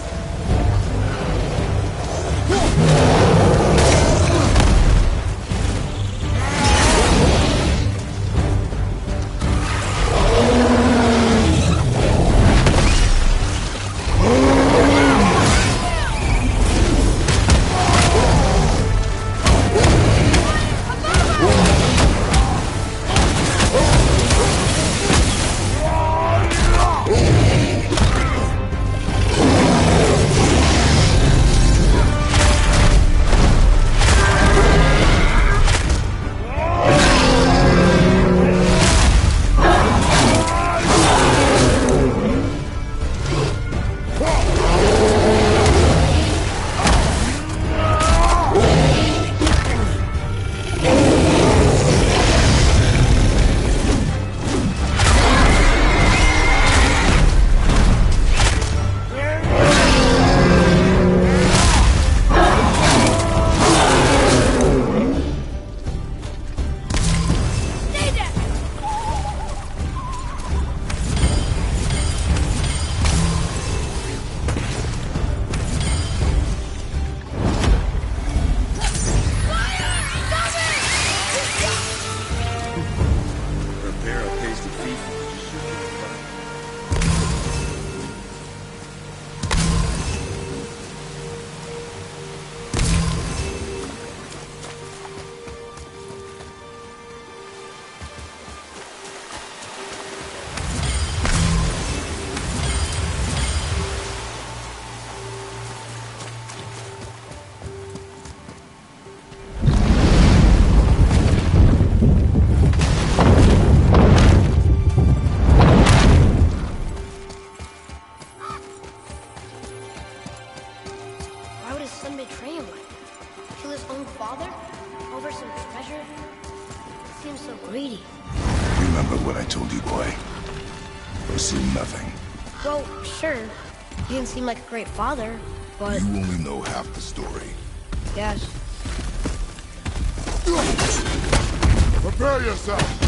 [SPEAKER 3] Remember what I told you, boy. Pursue nothing.
[SPEAKER 2] Well, sure. He didn't seem like a great father, but...
[SPEAKER 3] You only know half the story.
[SPEAKER 2] Yes.
[SPEAKER 3] Prepare yourself!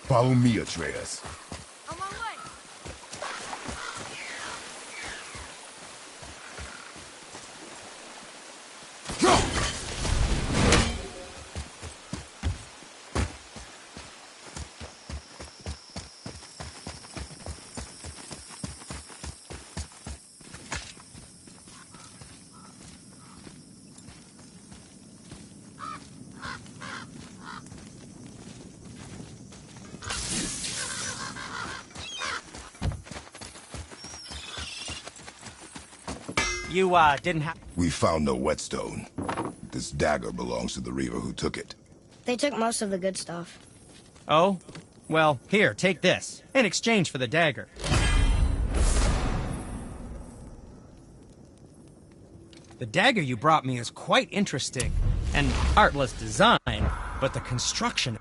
[SPEAKER 12] Follow me, Atreus.
[SPEAKER 2] On my way.
[SPEAKER 9] You, didn't have...
[SPEAKER 12] We found no whetstone. This dagger belongs to the Reaver who took it.
[SPEAKER 2] They took most of the good stuff.
[SPEAKER 9] Oh? Well, here, take this. In exchange for the dagger. The dagger you brought me is quite interesting. An artless design, but the construction...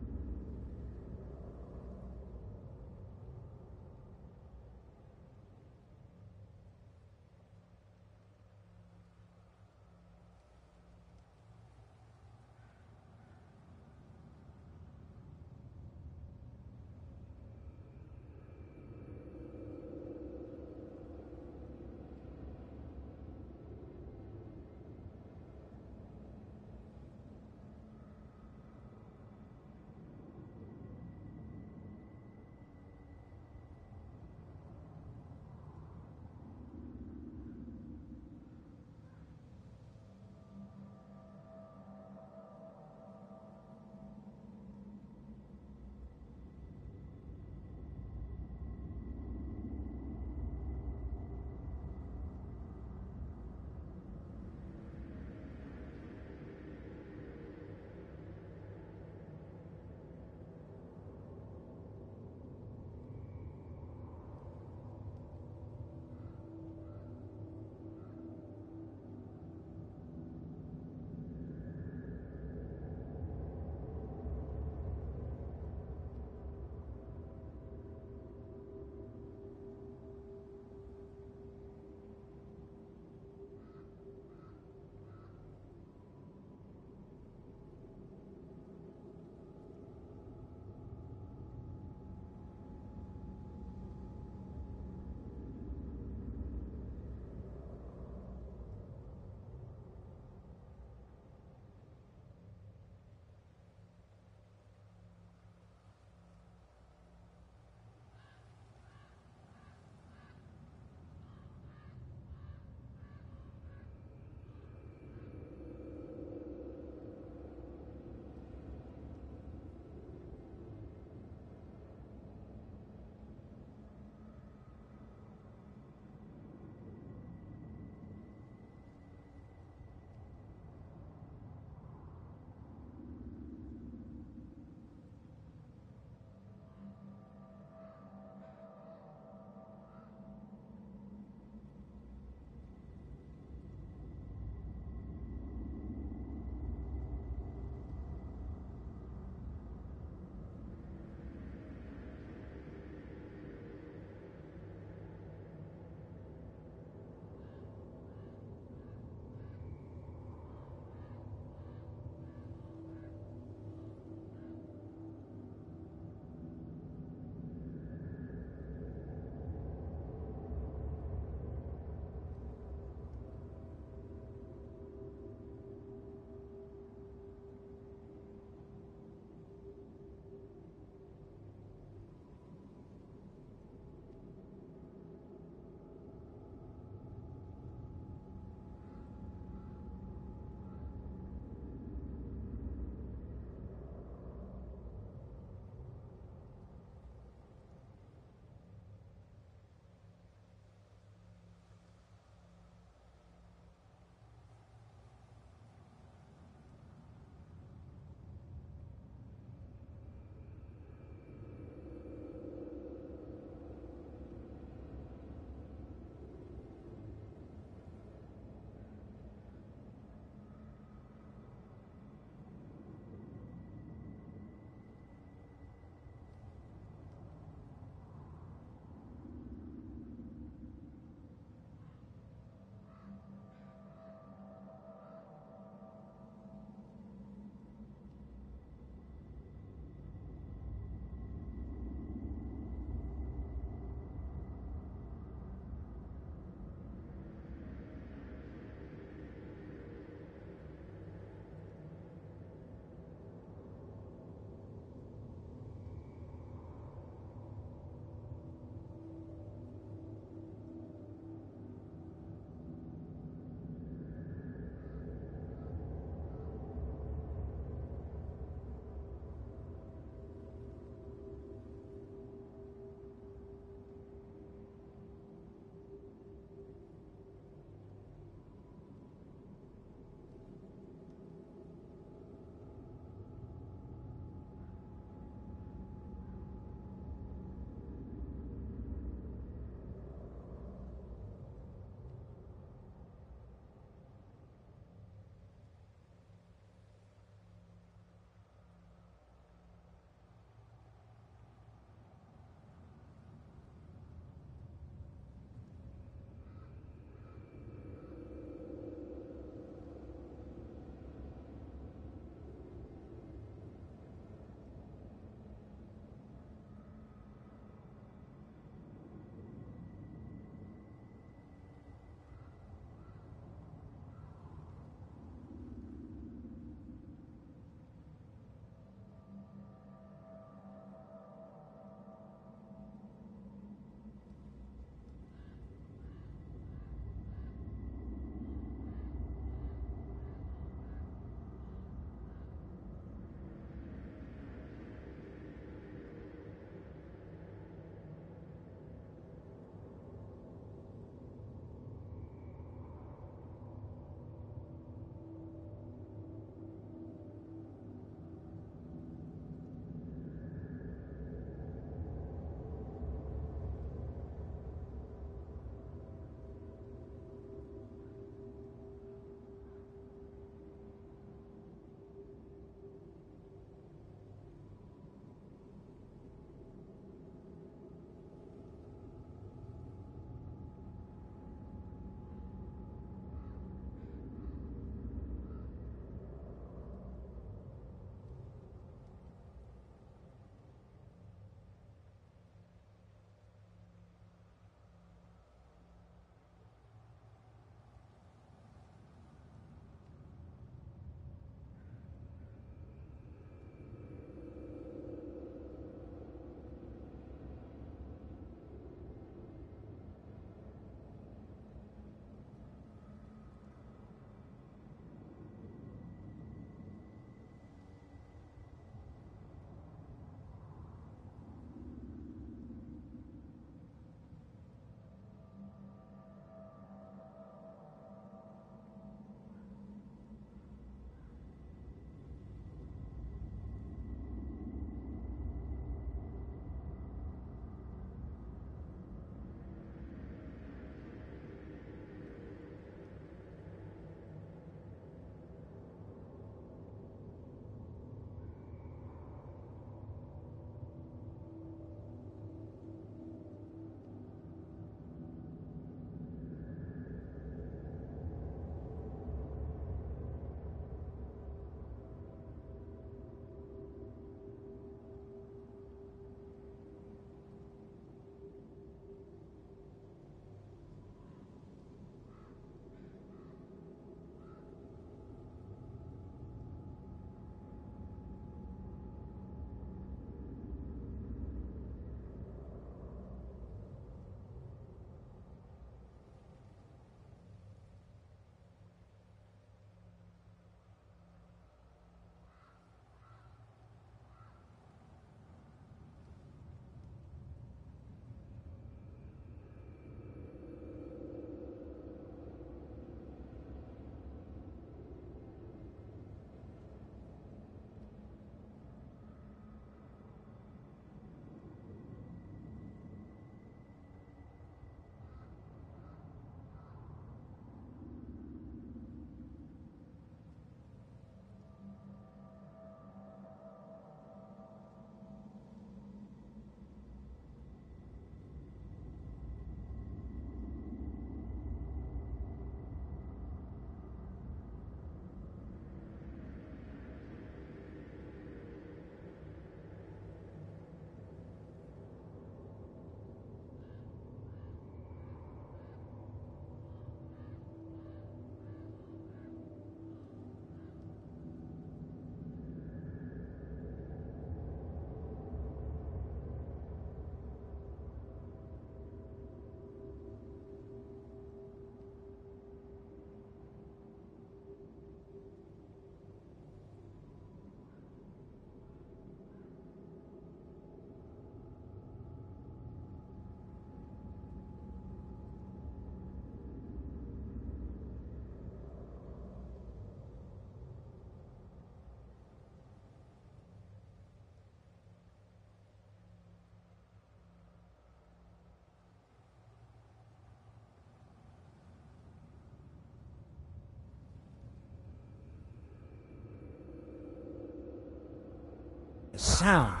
[SPEAKER 9] sound?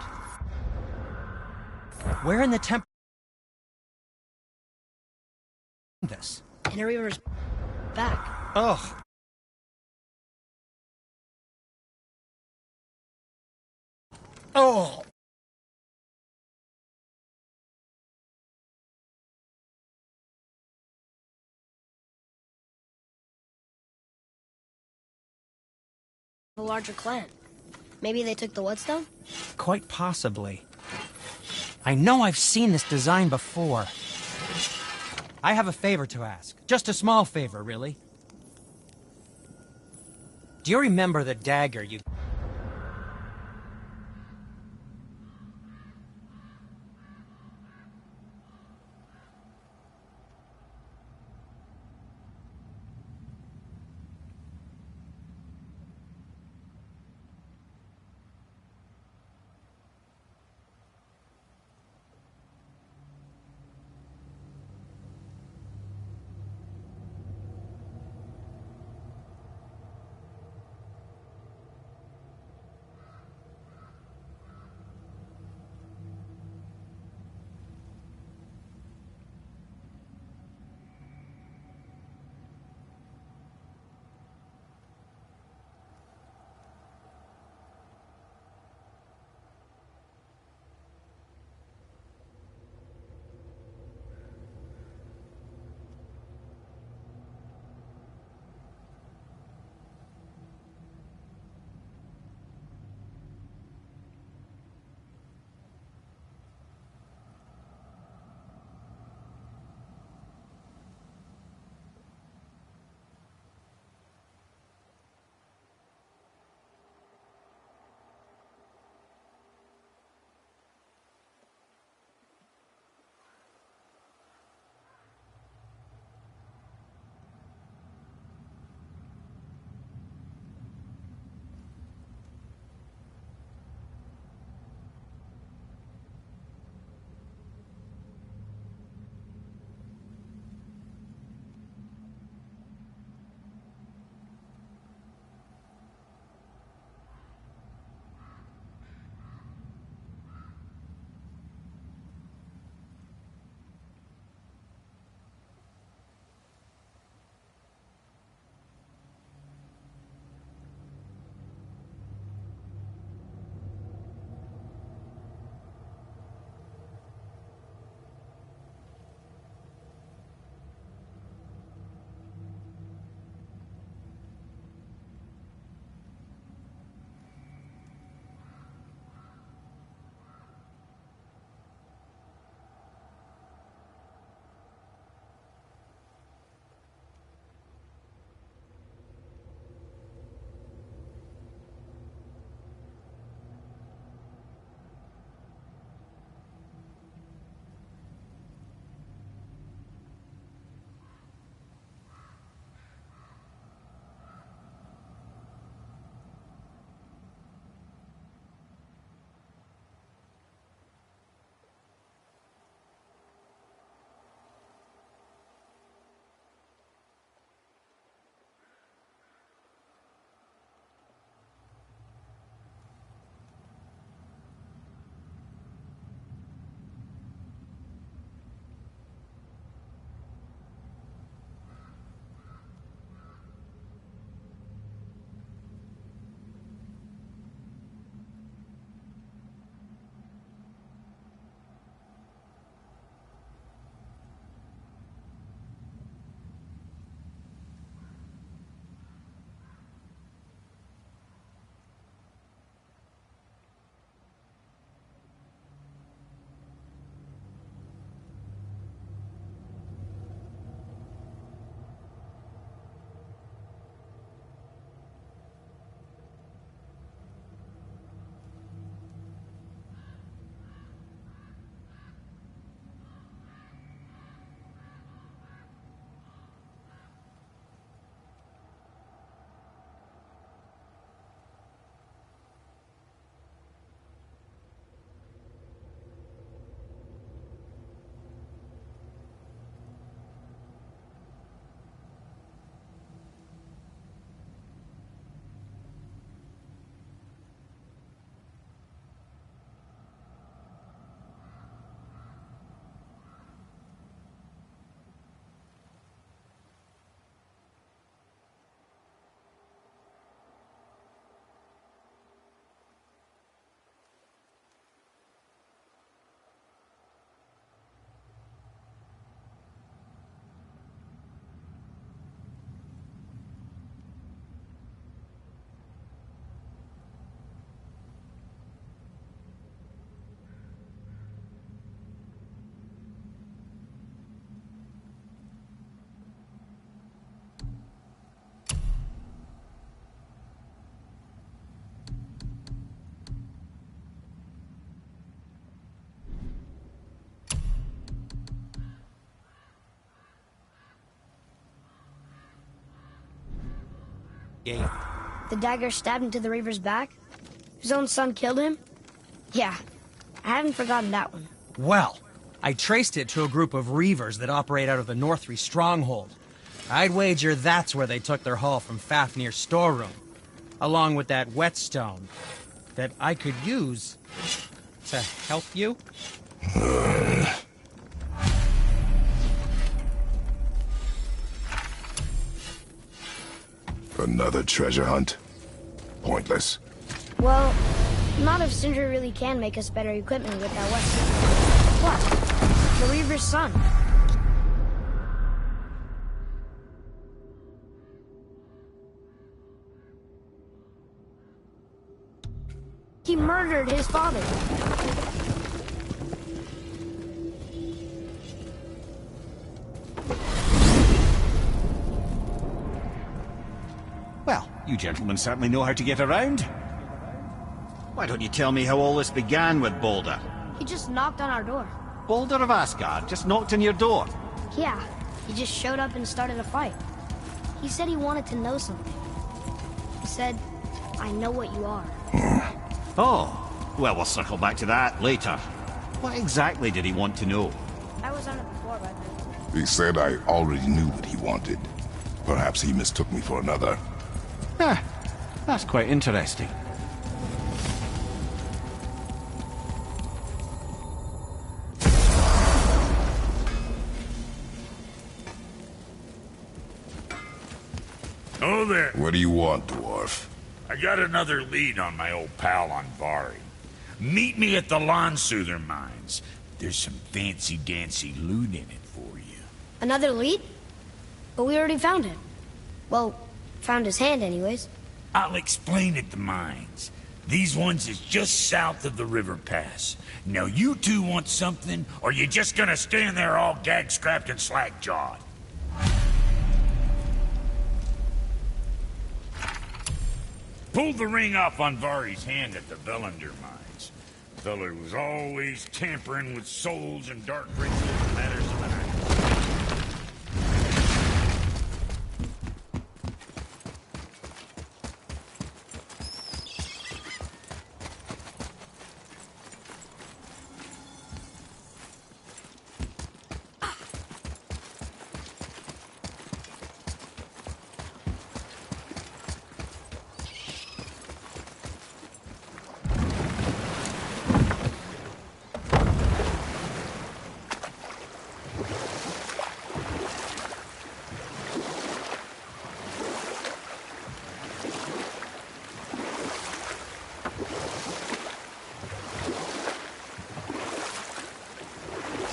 [SPEAKER 9] Where in the temple? This.
[SPEAKER 2] In a river's back.
[SPEAKER 9] Ugh. Oh.
[SPEAKER 2] A larger clan. Maybe they took the Whetstone?
[SPEAKER 9] Quite possibly. I know I've seen this design before. I have a favor to ask. Just a small favor, really. Do you remember the dagger you... gate.
[SPEAKER 2] The dagger stabbed into the Reaver's back? His own son killed him? Yeah, I haven't forgotten that one.
[SPEAKER 9] Well, I traced it to a group of Reavers that operate out of the Northry stronghold. I'd wager that's where they took their haul from Fafnir's storeroom, along with that whetstone that I could use to help you.
[SPEAKER 12] Another treasure hunt? Pointless.
[SPEAKER 2] Well, not if Sindri really can make us better equipment with that weapon. What? The Reaver's son. He murdered his father.
[SPEAKER 4] Well, you gentlemen certainly know how to get around. Why don't you tell me how all this began with Boulder?
[SPEAKER 2] He just knocked on our door.
[SPEAKER 4] Boulder of Asgard just knocked on your door.
[SPEAKER 2] Yeah, he just showed up and started a fight. He said he wanted to know something. He said, I know what you are.
[SPEAKER 4] Oh, well, we'll circle back to that later. What exactly did he want to know?
[SPEAKER 2] I was on it before, but...
[SPEAKER 12] He said I already knew what he wanted. Perhaps he mistook me for another.
[SPEAKER 4] Huh, that's quite interesting.
[SPEAKER 1] Oh there.
[SPEAKER 12] What do you want, dwarf?
[SPEAKER 1] I got another lead on my old pal on Vari. Meet me at the Lawn Soother Mines. There's some fancy-dancy loot in it for you.
[SPEAKER 2] Another lead? But we already found him. Well, found his hand anyways.
[SPEAKER 1] I'll explain at the mines. These ones is just south of the river pass. Now you two want something, or you just gonna stand there all gag-scrapped and slack-jawed? Pulled the ring off on Vari's hand at the Velander mines. Feller was always tampering with souls and dark rituals and matters of the night.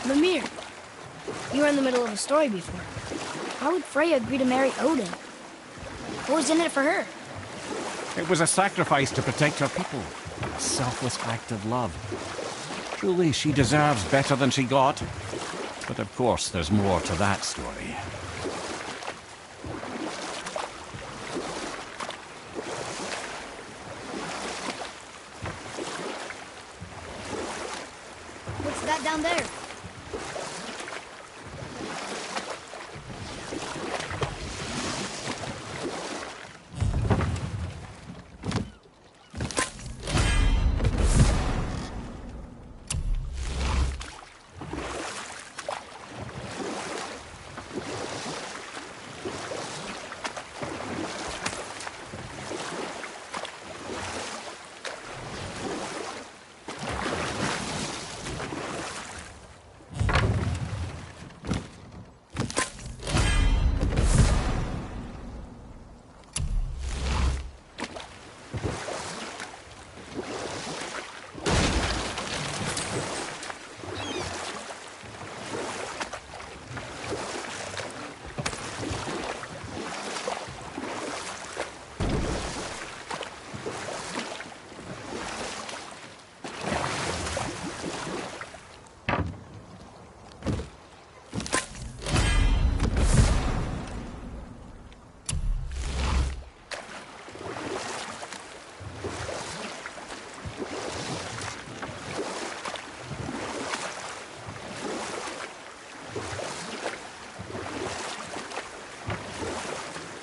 [SPEAKER 2] Mimir, you were in the middle of a story before. Why would Freya agree to marry Odin? What was in it for her?
[SPEAKER 4] It was a sacrifice to protect her people. A selfless act of love. Truly, she deserves better than she got. But of course, there's more to that story.
[SPEAKER 2] What's that down there?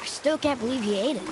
[SPEAKER 2] Still can't believe he ate it.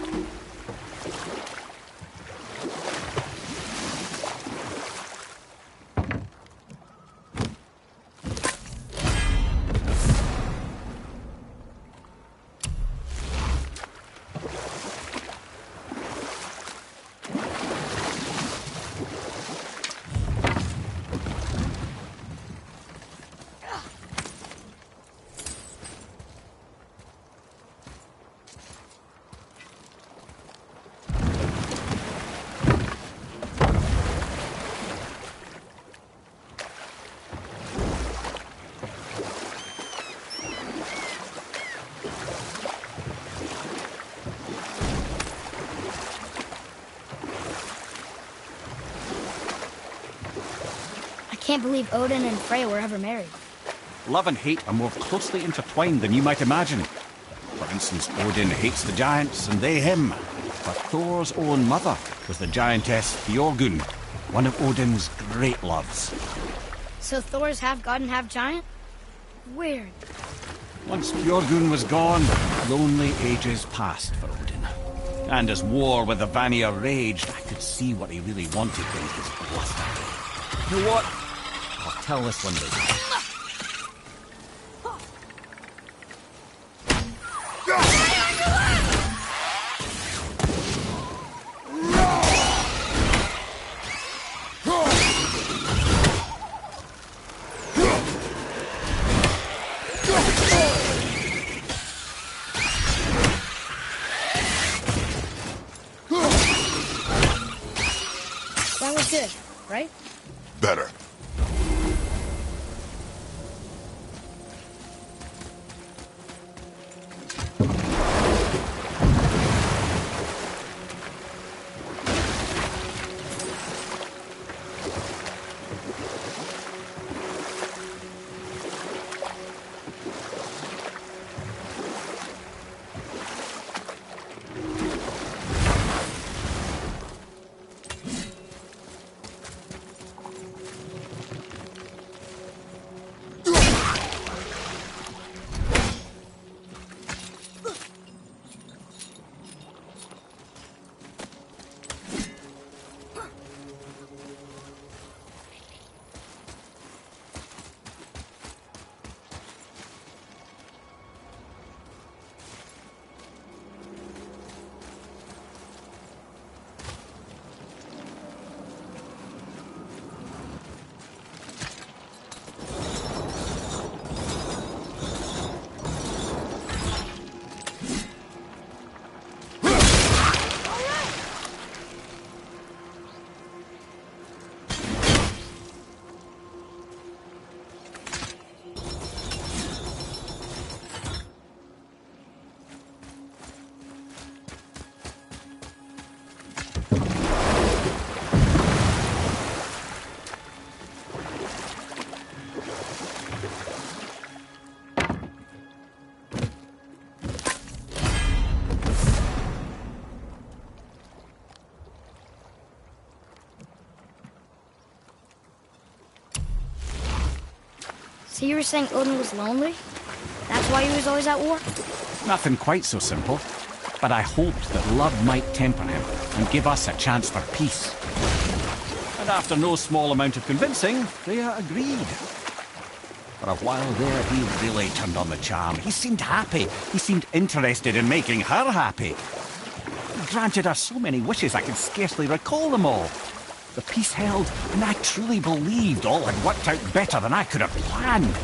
[SPEAKER 2] can't believe Odin and Freya were ever married.
[SPEAKER 4] Love and hate are more closely intertwined than you might imagine. For instance, Odin hates the giants and they him. But Thor's own mother was the giantess Björgun, one of Odin's great loves.
[SPEAKER 2] So Thor's half god and half giant? Weird.
[SPEAKER 4] Once Björgun was gone, lonely ages passed for Odin. And as war with the Vanir raged, I could see what he really wanted in his bluster. You know what? I'll tell this one later.
[SPEAKER 2] That was good, right?
[SPEAKER 12] Better.
[SPEAKER 2] So you were saying Odin was lonely? That's why he was always at war?
[SPEAKER 4] Nothing quite so simple. But I hoped that love might temper him and give us a chance for peace. And after no small amount of convincing, Freya agreed. For a while there, he really turned on the charm. He seemed happy. He seemed interested in making her happy. He granted her so many wishes I could scarcely recall them all. The peace held, and I truly believed all had worked out better than I could have planned.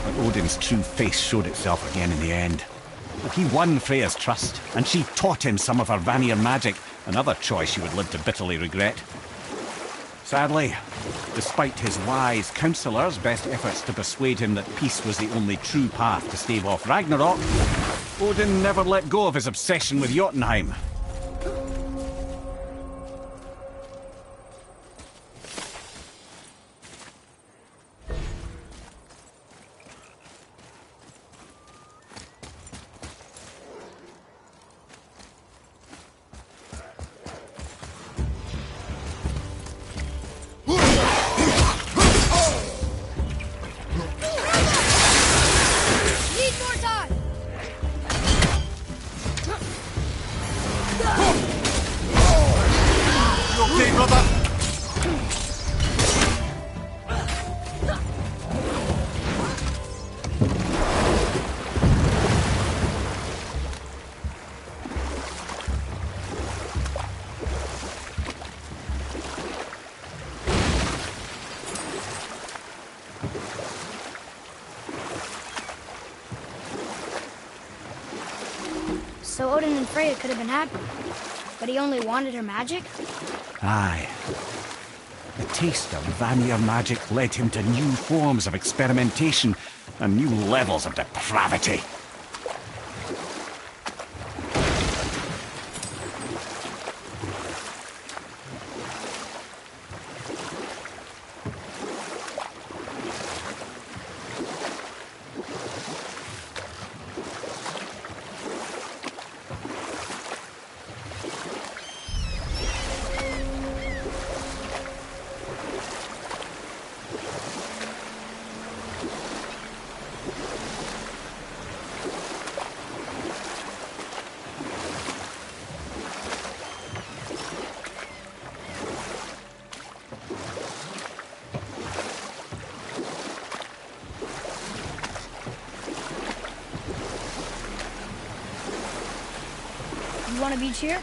[SPEAKER 4] But Odin's true face showed itself again in the end. He won Freya's trust, and she taught him some of her Vanir magic, another choice she would live to bitterly regret. Sadly, despite his wise counsellors' best efforts to persuade him that peace was the only true path to stave off Ragnarok, Odin never let go of his obsession with Jotunheim.
[SPEAKER 2] So Odin and Freya could have been happy, but he only wanted her magic?
[SPEAKER 4] Aye. The taste of Vanir magic led him to new forms of experimentation and new levels of depravity.
[SPEAKER 2] want to be cheer?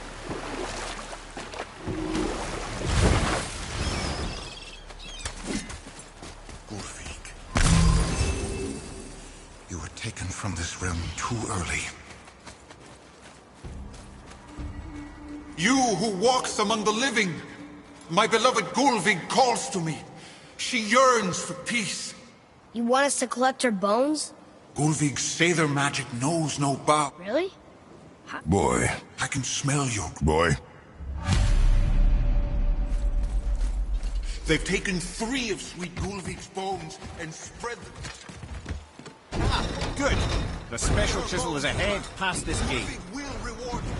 [SPEAKER 13] You were taken from this realm too early. You who walks among the living, my beloved Gulvig calls to me. She yearns for peace.
[SPEAKER 2] You want us to collect her bones?
[SPEAKER 13] Gulvig's Sather magic knows no bound.
[SPEAKER 2] Really?
[SPEAKER 12] Boy.
[SPEAKER 13] I can smell you.
[SPEAKER 12] Boy.
[SPEAKER 13] They've taken 3 of sweet Gulvig's bones and spread them.
[SPEAKER 4] Ah, good. The special chisel is ahead past this gate.
[SPEAKER 13] Gulvig will reward you.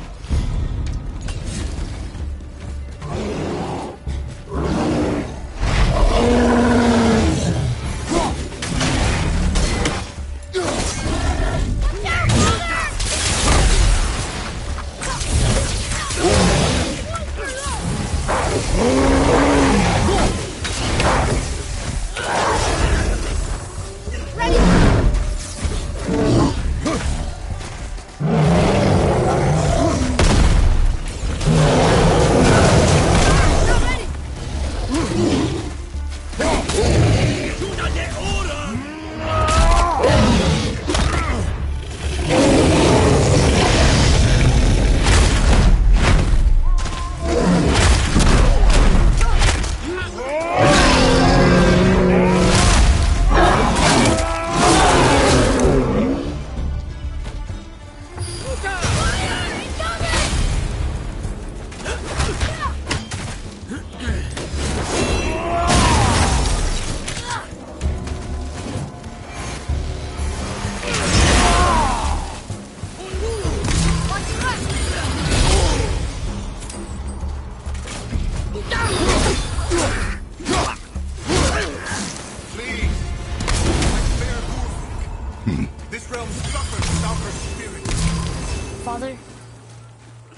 [SPEAKER 2] Father,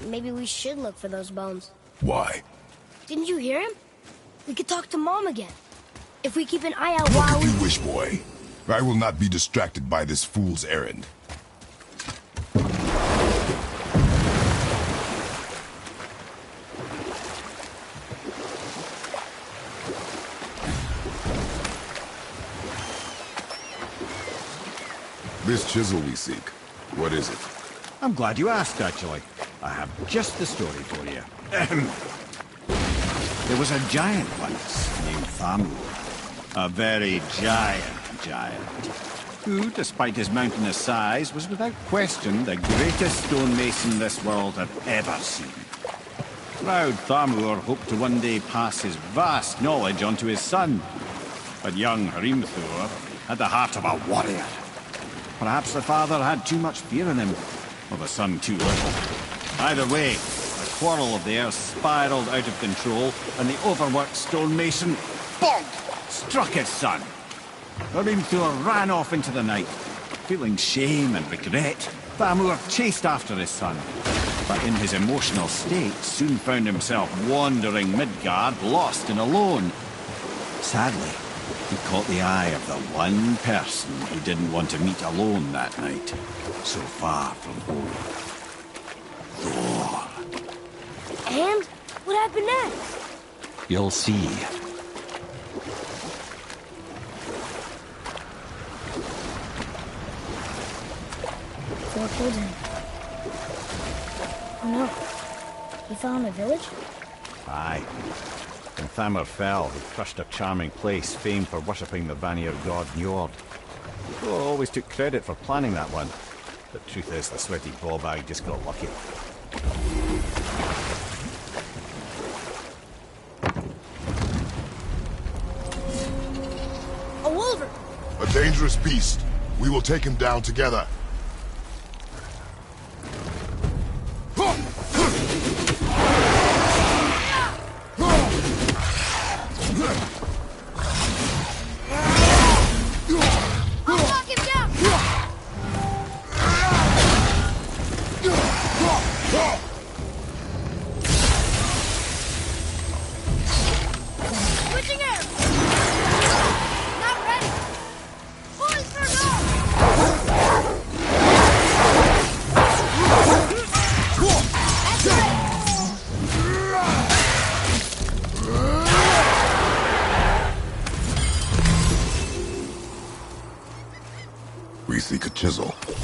[SPEAKER 2] maybe we should look for those bones.
[SPEAKER 12] Why?
[SPEAKER 2] Didn't you hear him? We could talk to Mom again. If we keep an eye out
[SPEAKER 12] Look
[SPEAKER 2] while
[SPEAKER 12] if you wish, boy. I will not be distracted by this fool's errand. This chisel we seek, what is it?
[SPEAKER 4] I'm glad you asked, actually. I have just the story for you. There was a giant once named Thamur. A very giant, who, despite his mountainous size, was without question the greatest stonemason this world had ever seen. Proud Thamur hoped to one day pass his vast knowledge on to his son. But young Hrimthur had the heart of a warrior. Perhaps the father had too much fear in him, or the son too little. Either way, a quarrel of theirs spiraled out of control, and the overworked stonemason, bonk, struck his son. Hrimthur ran off into the night. Feeling shame and regret, Thamur chased after his son, but in his emotional state soon found himself wandering Midgard, lost and alone. Sadly, he caught the eye of the one person who didn't want to meet alone that night, so far from home. Thor.
[SPEAKER 2] And what happened next?
[SPEAKER 4] You'll see.
[SPEAKER 2] Thor killed him. Oh no. He fell in a village?
[SPEAKER 4] Aye. When Thamur fell, he crushed a charming place famed for worshipping the Vanir god Njord. Thor always took credit for planning that one. But truth is, the sweaty ballbag just got lucky.
[SPEAKER 2] A wolver!
[SPEAKER 12] A dangerous beast. We will take him down together.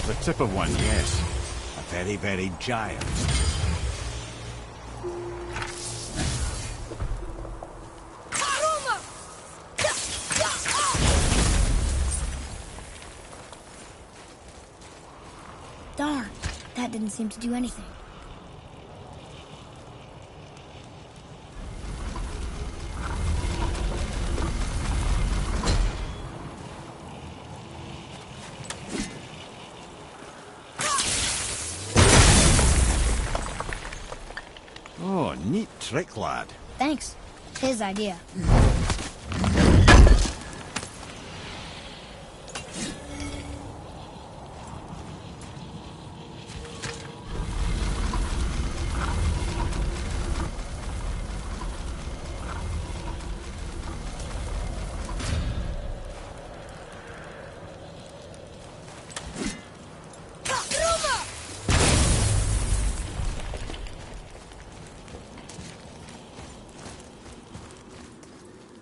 [SPEAKER 4] The tip of one, yes. A very, very giant.
[SPEAKER 2] Darn, that didn't seem to do anything.
[SPEAKER 4] Oh, neat trick, lad.
[SPEAKER 2] Thanks. His idea.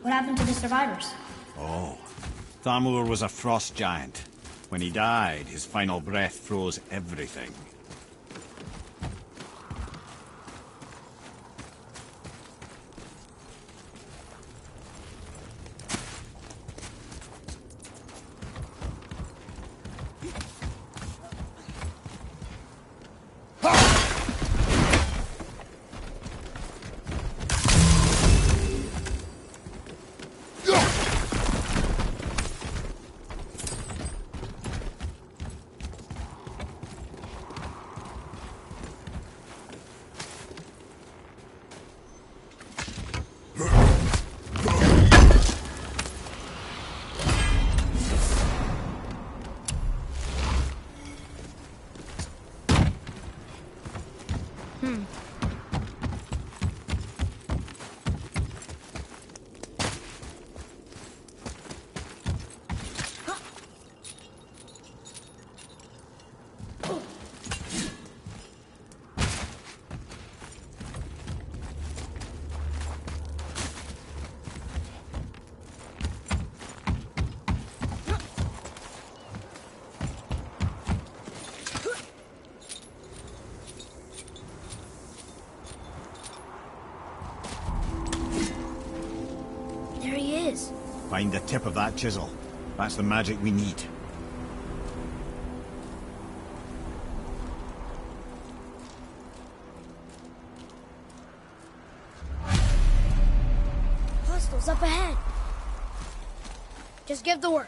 [SPEAKER 2] What happened to the survivors?
[SPEAKER 4] Oh, Thamur was a frost giant. When he died, his final breath froze everything.
[SPEAKER 2] There he is.
[SPEAKER 4] Find the tip of that chisel. That's the magic we need.
[SPEAKER 2] Hostiles up ahead. Just give the word.